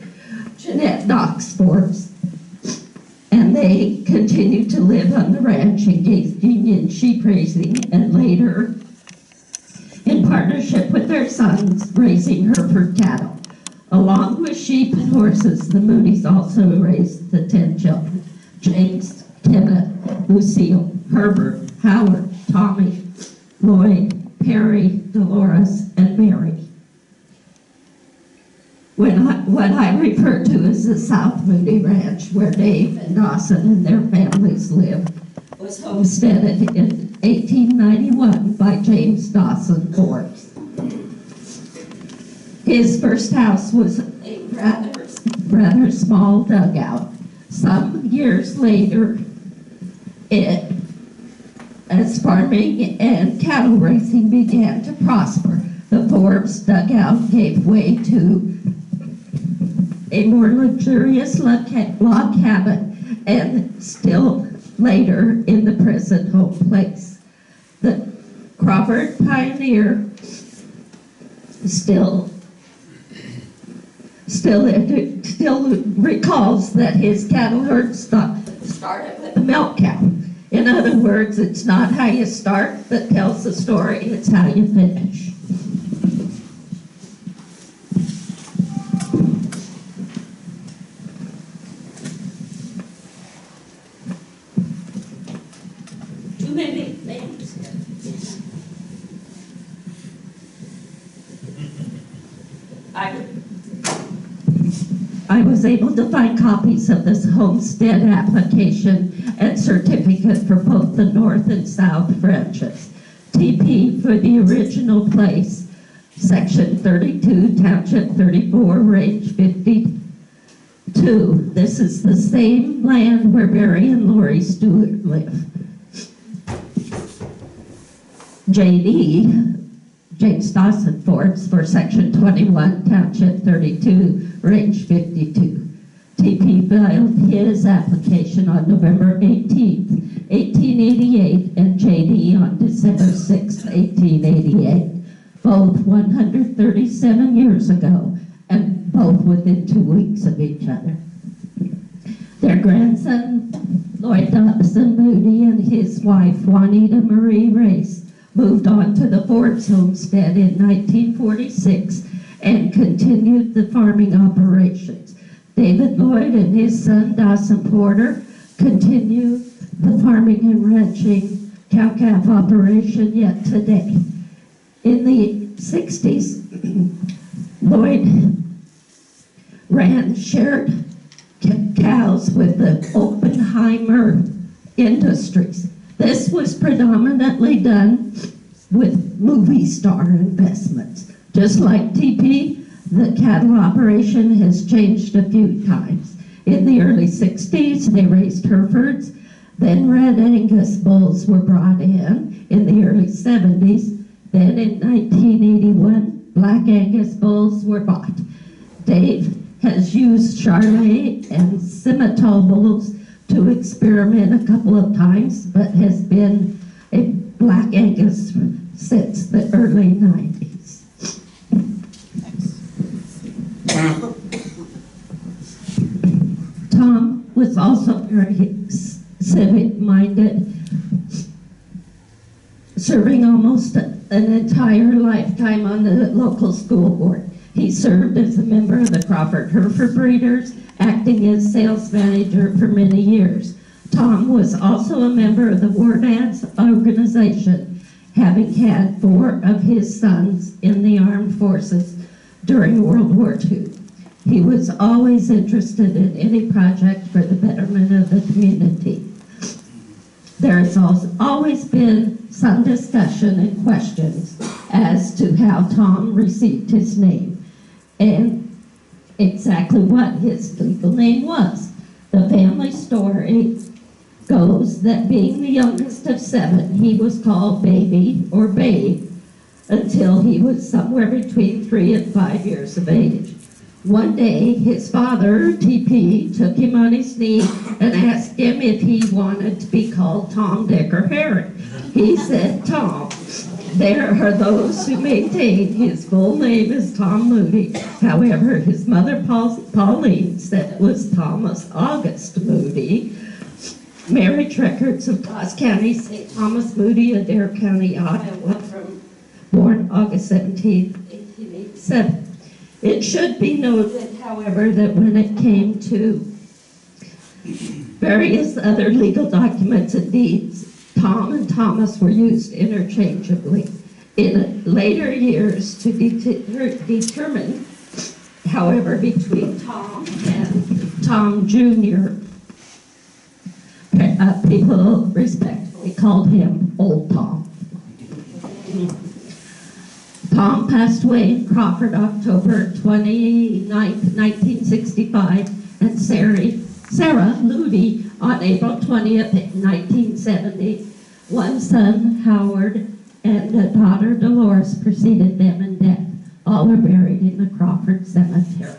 Jeanette Knox Forbes. And they continued to live on the ranch, engaging in sheep raising, and later, in partnership with their sons, raising Hereford cattle. Along with sheep and horses, the Moodys also raised the 10 children. James Kenneth, Lucille, Herbert, Howard, Tommy, Lloyd, Perry, Dolores, and Mary. What I refer to as the South Moody Ranch, where Dave and Dawson and their families lived, was homesteaded in 1891 by James Dawson Forbes. His first house was a rather small dugout. Some years later, as farming and cattle raising began to prosper, the Forbes dugout gave way to a more luxurious log cabin, and still later in the present home place. The Crawford pioneer still recalls that his cattle herd started with a milk cow. In other words, it's not how you start that tells the story, it's how you finish. Too many names here. I was able to find copies of this homestead application and certificate for both the North and South ranches. TP for the original place, Section 32, Township 34, Range 52. This is the same land where Barry and Lori Stewart live. JD, James Dawson Forbes, for Section 21, Township 32, Range 52. TP filed his application on November 18th, 1888, and JD on December 6th, 1888, both 137 years ago, and both within 2 weeks of each other. Their grandson, Lloyd Dawson Moody, and his wife, Juanita Marie Race, moved on to the Forbes homestead in 1946 and continued the farming operations. David Lloyd and his son, Dawson Porter, continue the farming and ranching cow-calf operation yet today. In the 60s, Lloyd ran shared cows with the Oppenheimer Industries. This was predominantly done with movie star investments. Just like TP, the cattle operation has changed a few times. In the early 60s, they raised Herefords. Then Red Angus bulls were brought in the early 70s. Then in 1981, Black Angus bulls were bought. Dave has used Charolais and Simmental bulls to experiment a couple of times, but has been a Black Angus since the early 90s. Tom was also very civic-minded, serving almost an entire lifetime on the local school board. He served as a member of the Crawford Hereford Breeders, acting as sales manager for many years. Tom was also a member of the War Dads organization, having had 4 of his sons in the armed forces during World War II. He was always interested in any project for the betterment of the community. There has always been some discussion and questions as to how Tom received his name and exactly what his legal name was. The family story goes that being the youngest of 7, he was called Baby or Babe until he was somewhere between 3 and 5 years of age. One day, his father, TP, took him on his knee and asked him if he wanted to be called Tom, Dick, or Harry. He said, Tom. There are those who maintain his full name is Tom Moody. However, his mother, Pauline, said it was Thomas August Moody. Marriage records of Taos County say Thomas Moody, Adair County, Iowa, born August 17, 1887. It should be noted, however, that when it came to Various other legal documents and deeds, Tom and Thomas were used interchangeably. In later years, to determine, however, between Tom and Tom Jr., people respectfully called him Old Tom. Tom passed away in Crawford October 29, 1965, and Sarah Moody on April 20th, 1970. One son, Howard, and a daughter, Dolores, preceded them in death. All are buried in the Crawford Cemetery.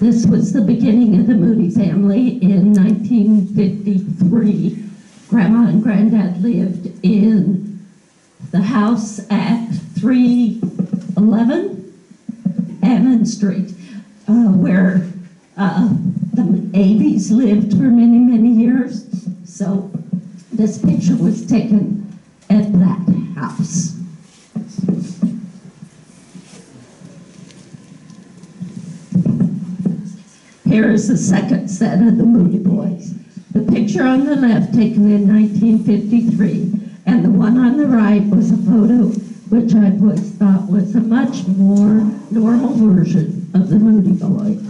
This was the beginning of the Moody family in 1953. Grandma and Granddad lived in the house at 311 Ammon Street, where the Avies lived for many, many years. So this picture was taken at that house. Here is the second set of the Moody boys. The picture on the left taken in 1953, and the one on the right was a photo which I always thought was a much more normal version of the Moody boys.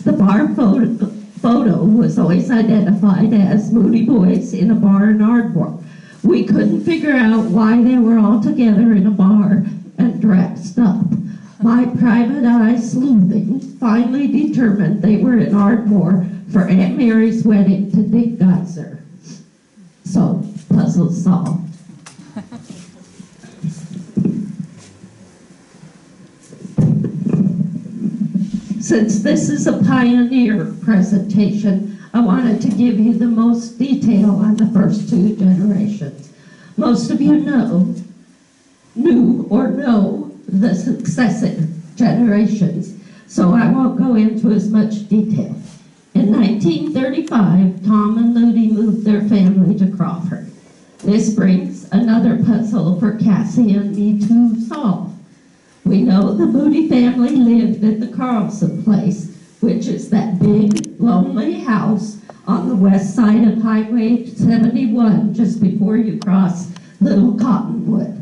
The bar photo was always identified as Moody boys in a bar in Ardmore. We couldn't figure out why they were all together in a bar and dressed up. My private eye sleuthing finally determined they were in Ardmore for Aunt Mary's wedding to Dick Geyser. So, puzzle solved. Since this is a pioneer presentation, I wanted to give you the most detail on the first two generations. Most of you knew the successive generations, so I won't go into as much detail. In 1935, Tom and Moody moved their family to Crawford. This brings another puzzle for Cassie and me to solve. We know the Moody family lived at the Carlson place, which is that big, lonely house on the west side of Highway 71, just before you cross Little Cottonwood.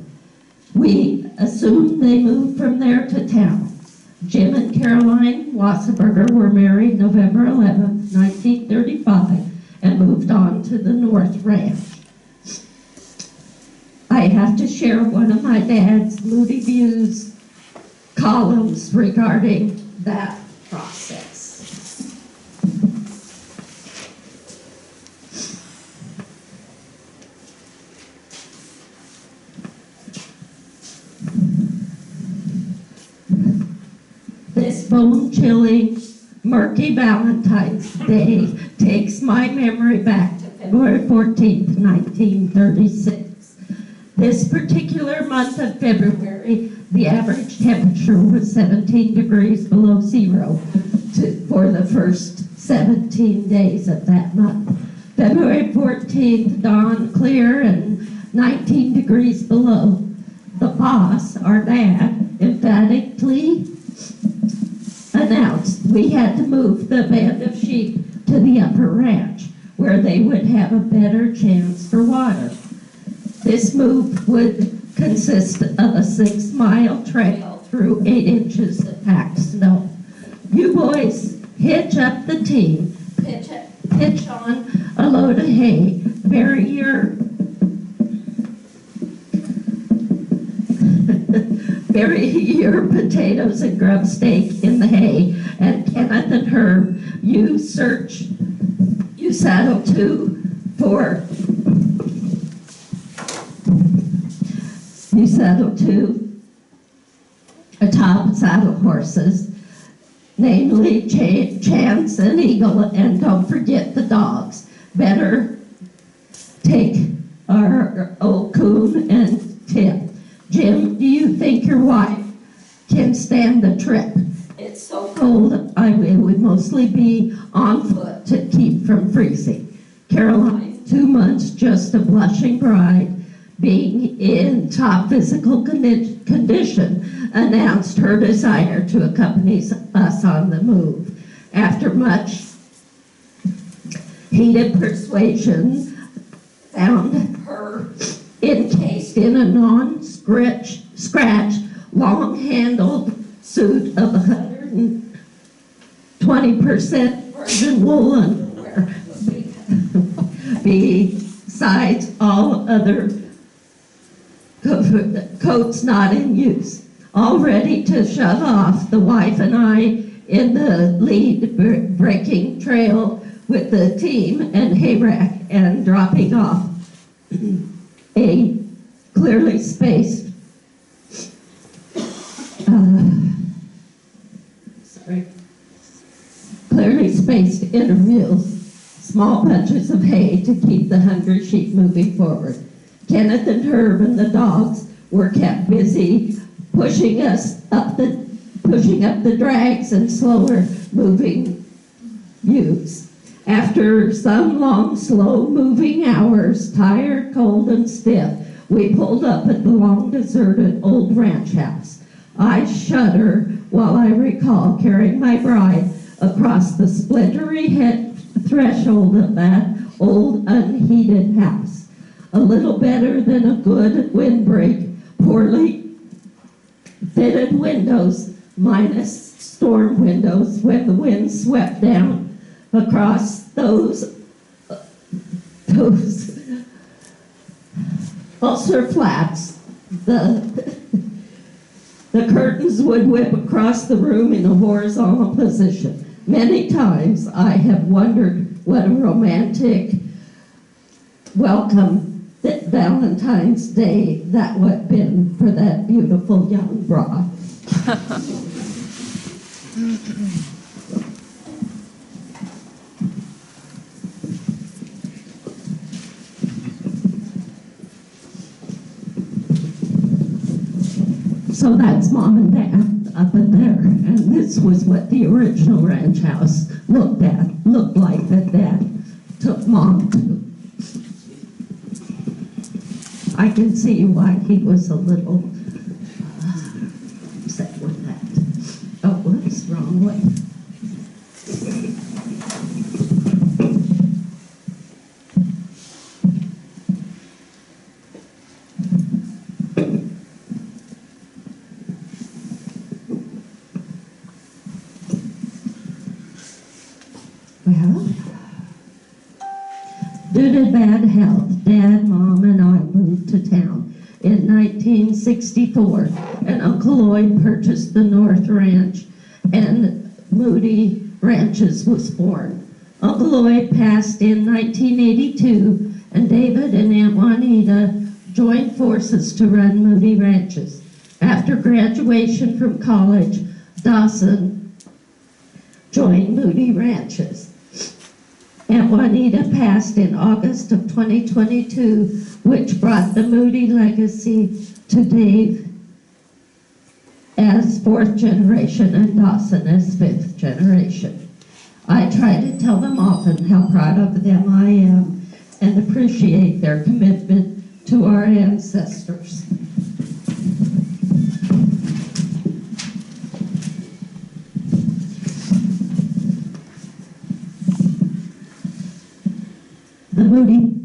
We assume they moved from there to town. Jim and Caroline Wasserberger were married November 11, 1935, and moved on to the North Ranch. I have to share one of my dad's Moody Views columns regarding that process. This bone-chilling, murky Valentine's Day takes my memory back to February 14th, 1936. This particular month of February, the average temperature was 17 degrees below zero for the first 17 days of that month. February 14th, dawn clear and 19 degrees below. The boss, our dad, emphatically announced we had to move the band of sheep to the upper ranch, where they would have a better chance for water. This move would consist of a 6-mile trail through 8 inches of packed snow. You boys hitch up the team, pitch on a load of hay, bury your potatoes and grub steak in the hay, and Kenneth and Herb, you saddle two atop saddle horses, namely Chance and Eagle, and don't forget the dogs. Better take our old Coon and Tip. Jim, do you think your wife can stand the trip? It's so cold, it would mostly be on foot to keep from freezing. Caroline, 2 months, just a blushing bride. being in top physical condition, announced her desire to accompany us on the move. After much heated persuasion, found her encased in a non-scratch, long-handled suit of 120% virgin wool underwear, besides all other coats not in use. All ready to shove off, the wife and I in the lead, breaking trail with the team and hay rack and dropping off a clearly spaced intervals, small bunches of hay to keep the hungry sheep moving forward. Kenneth and Herb and the dogs were kept busy pushing up the drags and slower moving utes. After some long, slow-moving hours, tired, cold, and stiff, we pulled up at the long, deserted old ranch house. I shudder while I recall carrying my bride across the splintery threshold of that old, unheated house. A little better than a good windbreak, poorly fitted windows, minus storm windows when the wind swept down across those ulcer flats. The curtains would whip across the room in a horizontal position. Many times I have wondered what a romantic welcome Valentine's Day that would have been for that beautiful young bride. So that's Mom and Dad up in there, and this was what the original ranch house looked like that Dad took Mom to. I can see why he was a little upset with that. Oh, whoops, wrong way. Well, due to bad health, Dad, Mom, and I moved to town in 1964, and Uncle Lloyd purchased the North Ranch, and Moody Ranches was born. Uncle Lloyd passed in 1982, and David and Aunt Juanita joined forces to run Moody Ranches. After graduation from college, Dawson joined Moody Ranches. Aunt Juanita passed in August of 2022, which brought the Moody legacy to Dave as 4th generation and Dawson as 5th generation. I try to tell them often how proud of them I am and appreciate their commitment to our ancestors. The Moody,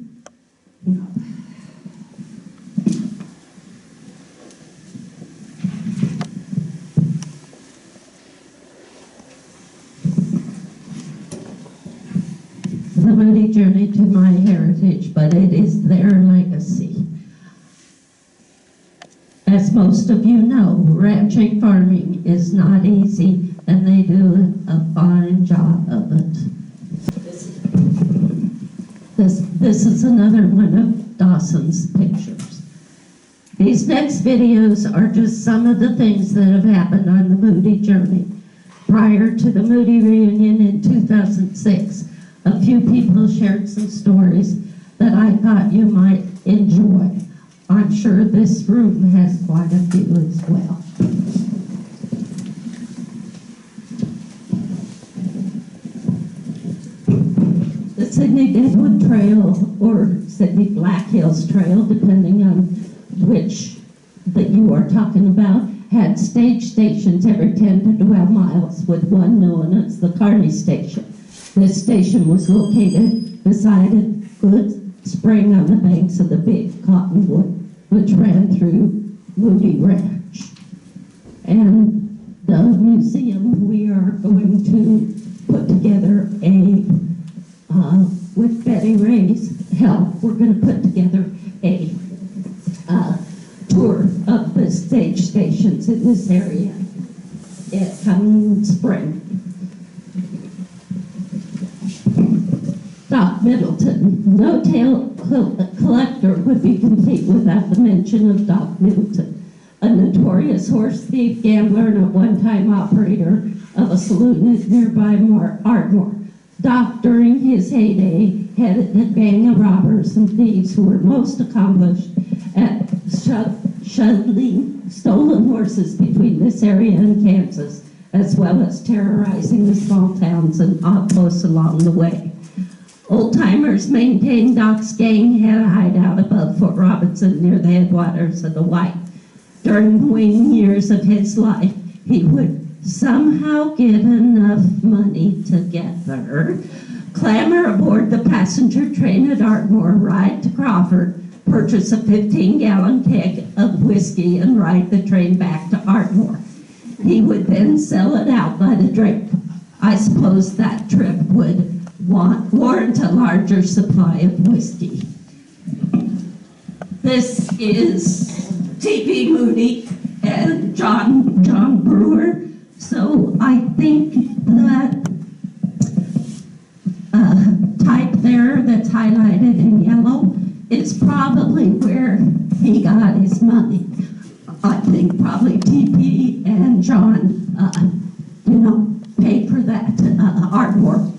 journey to my heritage, but it is their legacy. As most of you know, ranching farming is not easy, and they do a fine job of it. This is another one of Dawson's pictures. These next videos are just some of the things that have happened on the Moody journey. Prior to the Moody reunion in 2006, a few people shared some stories that I thought you might enjoy. I'm sure this room has quite a few as well. The Sydney Deadwood Trail, or Sydney Black Hills Trail, depending on which that you are talking about, had stage stations every 10 to 12 miles, with one known as the Kearney Station. This station was located beside a good spring on the banks of the Big Cottonwood, which ran through Moody Ranch. And the museum, we are going to put together with Betty Ray's help, we're going to put together a tour of the stage stations in this area come spring. Doc Middleton. No tale collector would be complete without the mention of Doc Middleton, a notorious horse thief, gambler, and at one time operator of a saloon at nearby Ardmore. Doc, during his heyday, headed a gang of robbers and thieves who were most accomplished at shuttling stolen horses between this area and Kansas, as well as terrorizing the small towns and outposts along the way. Old-timers maintained Doc's gang had a hideout above Fort Robinson near the headwaters of the White. During the waning years of his life, he would somehow get enough money together, clamber aboard the passenger train at Ardmore, ride to Crawford, purchase a 15-gallon keg of whiskey, and ride the train back to Ardmore. He would then sell it out by the drink. I suppose that trip would warrant a larger supply of whiskey. This is T.P. Moody and John Brewer. So I think that type there that's highlighted in yellow is probably where he got his money. I think probably T.P. and John, paid for that artwork.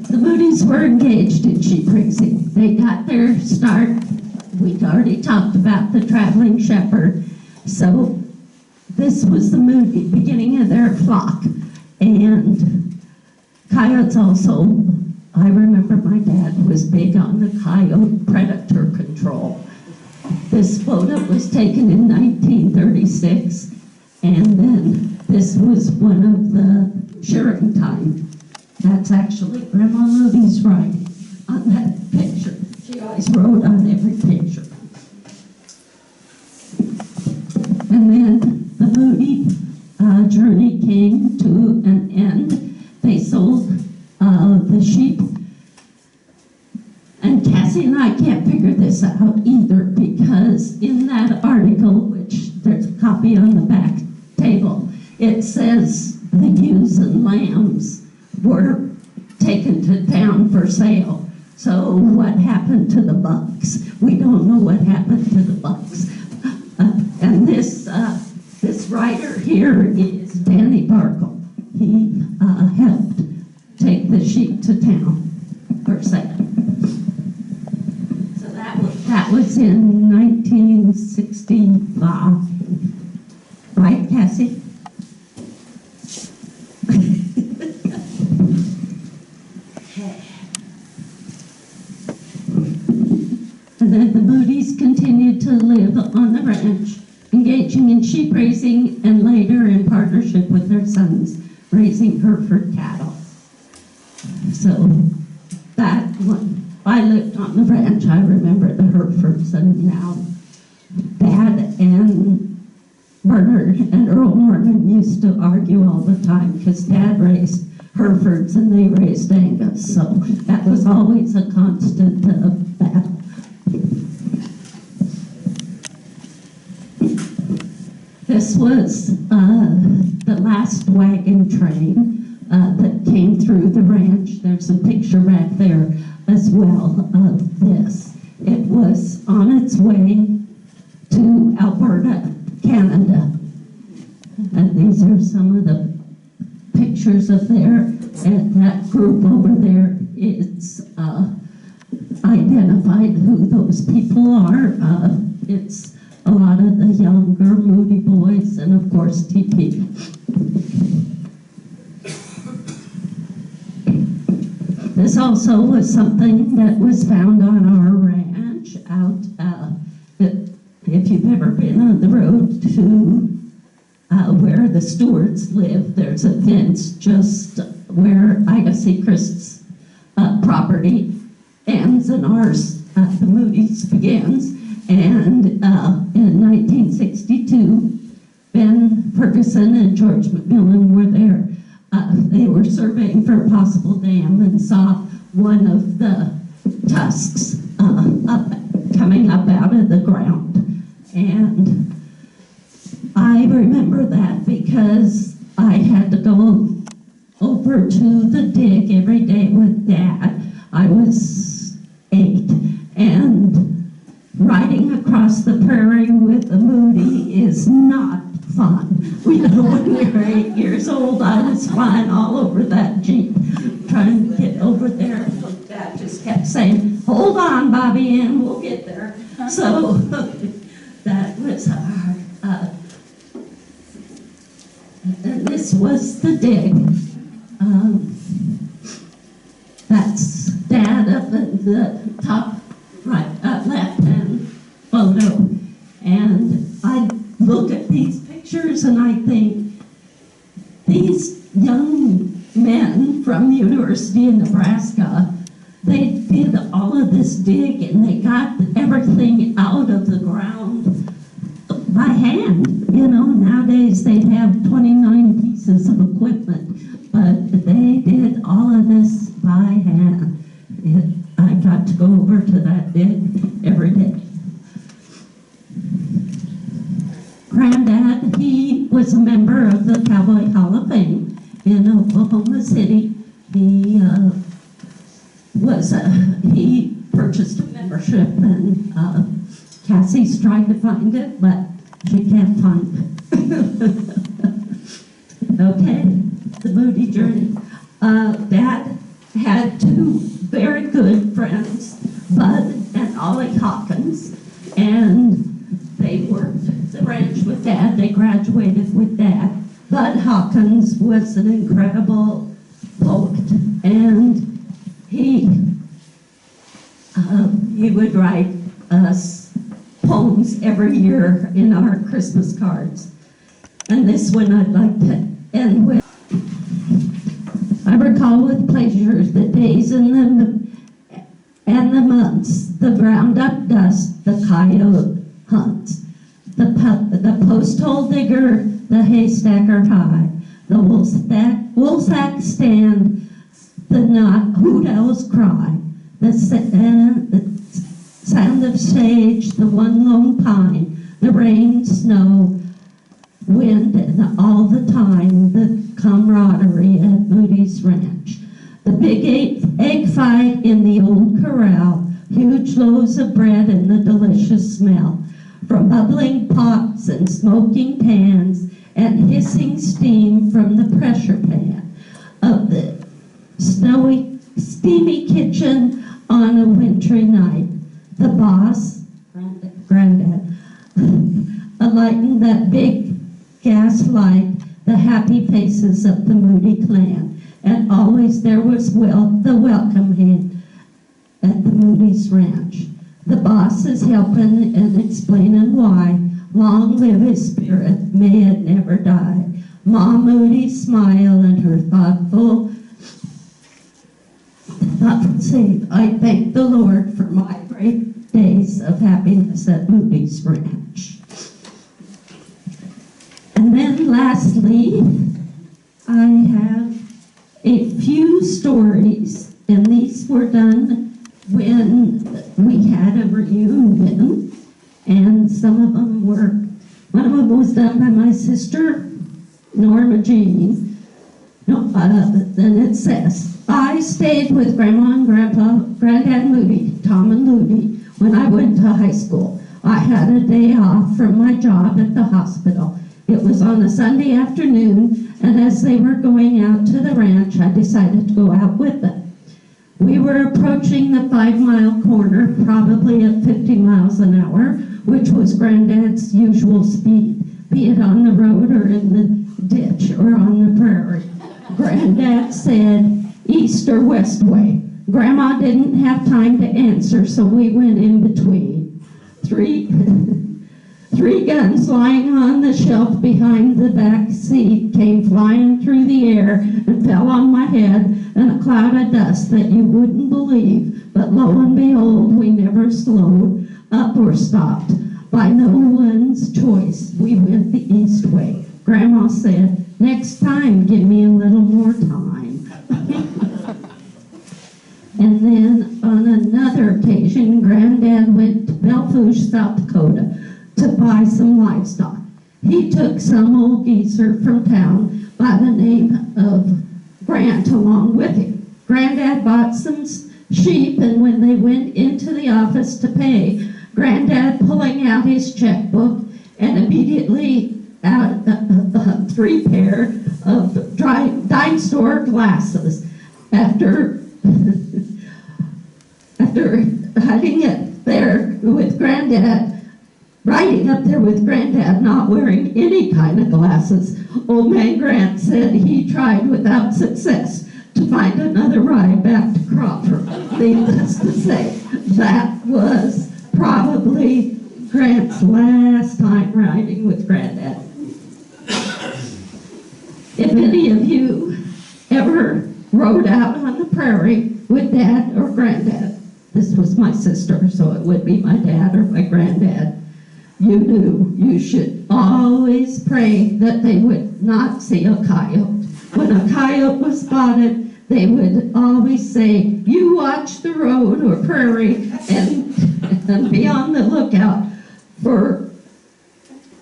The Moody's were engaged in sheep raising. They got their start. We'd already talked about the traveling shepherd. So this was the beginning of their flock. And coyotes also, I remember my dad was big on the coyote predator control. This photo was taken in 1936, and then this was one of the shearing time. That's actually Grandma Moody's writing on that picture. She always wrote on every picture. And then the Moody journey came to an end. They sold the sheep. And Cassie and I can't figure this out either, because in that article, which there's a copy on the back table, it says the ewes and lambs were taken to town for sale. So what happened to the bucks? We don't know what happened to the bucks. And this writer here is Danny Barkle. He helped take the sheep to town for sale. So that was in 1965. Right, Cassie? And then the Moody's continued to live on the ranch, engaging in sheep raising and later in partnership with their sons, raising Hereford cattle. So that one, I lived on the ranch, I remember the Herefords, and now Dad and Bernard and Earl Norman used to argue all the time because Dad raised Herefords and they raised Angus, so that was always a constant battle. This was the last wagon train that came through the ranch. There's a picture right there as well of this. It was on its way to Alberta, Canada. And these are some of the pictures of and that group over there. It's identified who those people are. It's a lot of the younger Moody boys, and of course, TP. This also was something that was found on our ranch out, if you've ever been on the road to where the Stewarts live, there's a fence just where Ida Christ's property ends and ours, the Moody's, begins. And in 1962, Ben Ferguson and George McMillan were there. They were surveying for a possible dam and saw one of the tusks coming up out of the ground. And I remember that because I had to go over to the dig every day with Dad. I was 8, and riding across the prairie with a Moody is not fun. You know, when we were 8 years old, I was flying all over that Jeep, trying to get over there. Dad just kept saying, "Hold on, Bobby Ann, we'll get there." So that was hard. And this was the dig. That's Dad up at the top right, left-hand photo. And I look at these pictures and I think, these young men from the University of Nebraska, they did all of this dig and they got everything out of the ground by hand. You know, nowadays they'd have 29 pieces of equipment, but they did all of this by hand. I got to go over to that dig every day. Granddad, he was a member of the Cowboy Hall of Fame in Oklahoma City. He he purchased a membership, and Cassie's trying to find it, but she can't find it. Okay, the Moody journey. Dad had 2 very good friends, Bud and Ollie Hawkins, and they worked the ranch with Dad. They graduated with Dad. Bud Hawkins was an incredible poet, and he would write us poems every year in our Christmas cards. And this one I'd like to end with. I recall with pleasure the days and the months, the ground up dust, the coyote hunts, the post hole digger, the haystacker high, the wool sack stand, the hoot owl's cry, the sound of sage, the one lone pine, the rain, snow, wind, and all the time, the camaraderie at Moody's Ranch. The big egg fight in the old corral, huge loaves of bread and the delicious smell, from bubbling pots and smoking pans and hissing steam from the pressure pan of the snowy, steamy kitchen on a wintry night. The boss, Granddad, lighting that big gas light, the happy faces of the Moody clan, and always there was the welcome hand at the Moody's Ranch. The boss is helping and explaining why. Long live his spirit, may it never die. Ma Moody smile and her thoughtful say, I thank the Lord for my great days of happiness at Moody's Ranch. And then lastly, I have a few stories, and these were done when we had a reunion, and some of them were, one of them was done by my sister, Norma Jean. No, then it says, I stayed with Grandma and Grandpa, Granddad Moody, Tom and Moody, when I went to high school. I had a day off from my job at the hospital. It was on a Sunday afternoon, and as they were going out to the ranch, I decided to go out with them. We were approaching the 5-mile corner, probably at 50 miles an hour, which was Granddad's usual speed, be it on the road or in the ditch or on the prairie. Granddad said, east or west way. Grandma didn't have time to answer, so we went in between. Three guns lying on the shelf behind the back seat came flying through the air and fell on my head in a cloud of dust that you wouldn't believe. But lo and behold, we never slowed up or stopped. By no one's choice, we went the east way. Grandma said, "Next time, give me a little more time." And then on another occasion, Granddad went to Belfouche, South Dakota to buy some livestock. He took some old geezer from town by the name of Grant along with him. Granddad bought some sheep, and when they went into the office to pay, Granddad pulling out his checkbook and immediately out 3 pair of dime store glasses. After hiding it there with Granddad, riding up there with Granddad not wearing any kind of glasses, old man Grant said he tried without success to find another ride back to Crawford. Needless to say, that was probably Grant's last time riding with Granddad. If any of you ever rode out on the prairie with Dad or Granddad, this was my sister, so it would be my dad or my granddad, you knew you should always pray that they would not see a coyote. When a coyote was spotted, they would always say, "You watch the road or prairie and be on the lookout for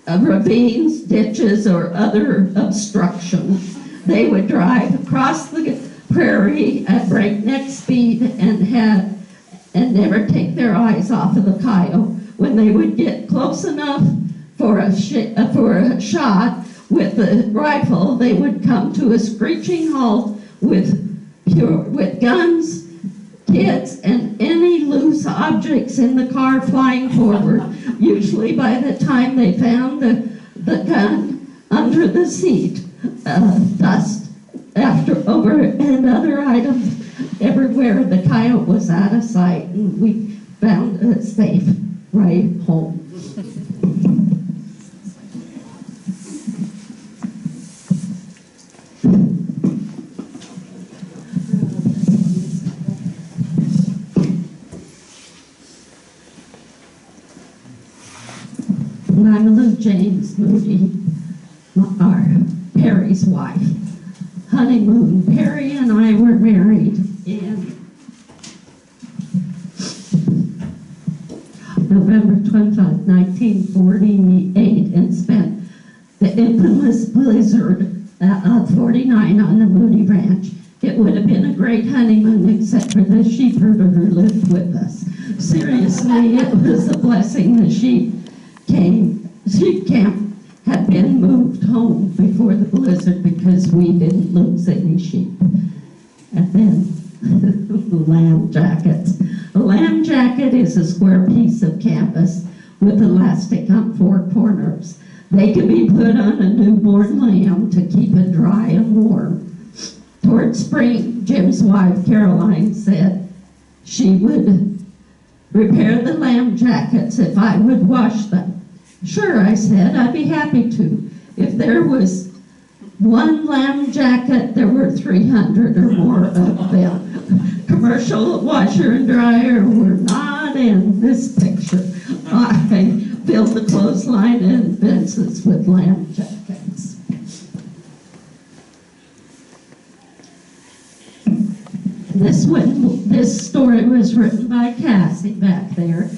ravines, ditches, or other obstructions." They would drive across the prairie at breakneck speed and never take their eyes off of the coyote. When they would get close enough for a shot with the rifle, they would come to a screeching halt with guns, kids, and any loose objects in the car flying forward. Usually by the time they found the gun under the seat, dust over and other items everywhere, the coyote was out of sight, and we found a safe ride home. Lila James Moody, our Perry's wife. Honeymoon. Perry and I were married in November 25, 1948, and spent the infamous blizzard of 49 on the Moody Ranch. It would have been a great honeymoon except for the sheep herder who lived with us. Seriously, it was a blessing the sheep camp had been moved home before the blizzard because we didn't lose any sheep. And then lamb jackets. A lamb jacket is a square piece of canvas with elastic on 4 corners. They can be put on a newborn lamb to keep it dry and warm. Toward spring, Jim's wife, Caroline, said she would repair the lamb jackets if I would wash them. "Sure," I said, "I'd be happy to." If there was one lamb jacket, there were 300 or more of them. Commercial washer and dryer were not in this picture. I filled the clothesline and fences with lamb jackets. This story was written by Cassie back there.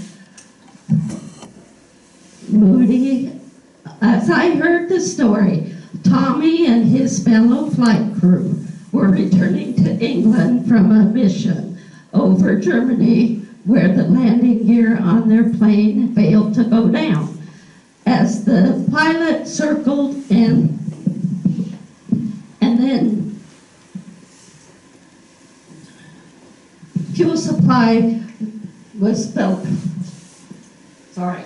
Moody, as I heard the story, Tommy and his fellow flight crew were returning to England from a mission over Germany where the landing gear on their plane failed to go down. As the pilot circled and then fuel supply was filled. Sorry.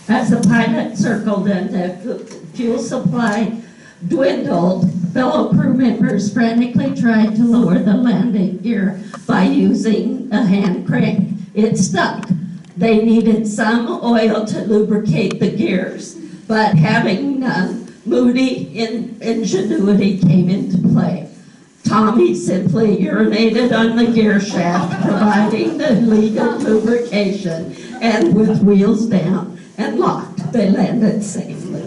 As the pilot circled and the fuel supply dwindled, Fellow crew members frantically tried to lower the landing gear by using a hand crank. It stuck. They needed some oil to lubricate the gears, but having none, Moody ingenuity came into play. Tommy simply urinated on the gear shaft, providing the needed lubrication, and with wheels down and locked, they landed safely.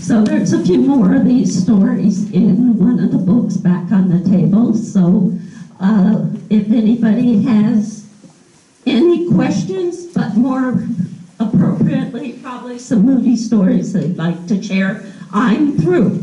So there's a few more of these stories in one of the books back on the table. So if anybody has any questions, but more appropriately, probably some Moody stories they'd like to share, I'm through.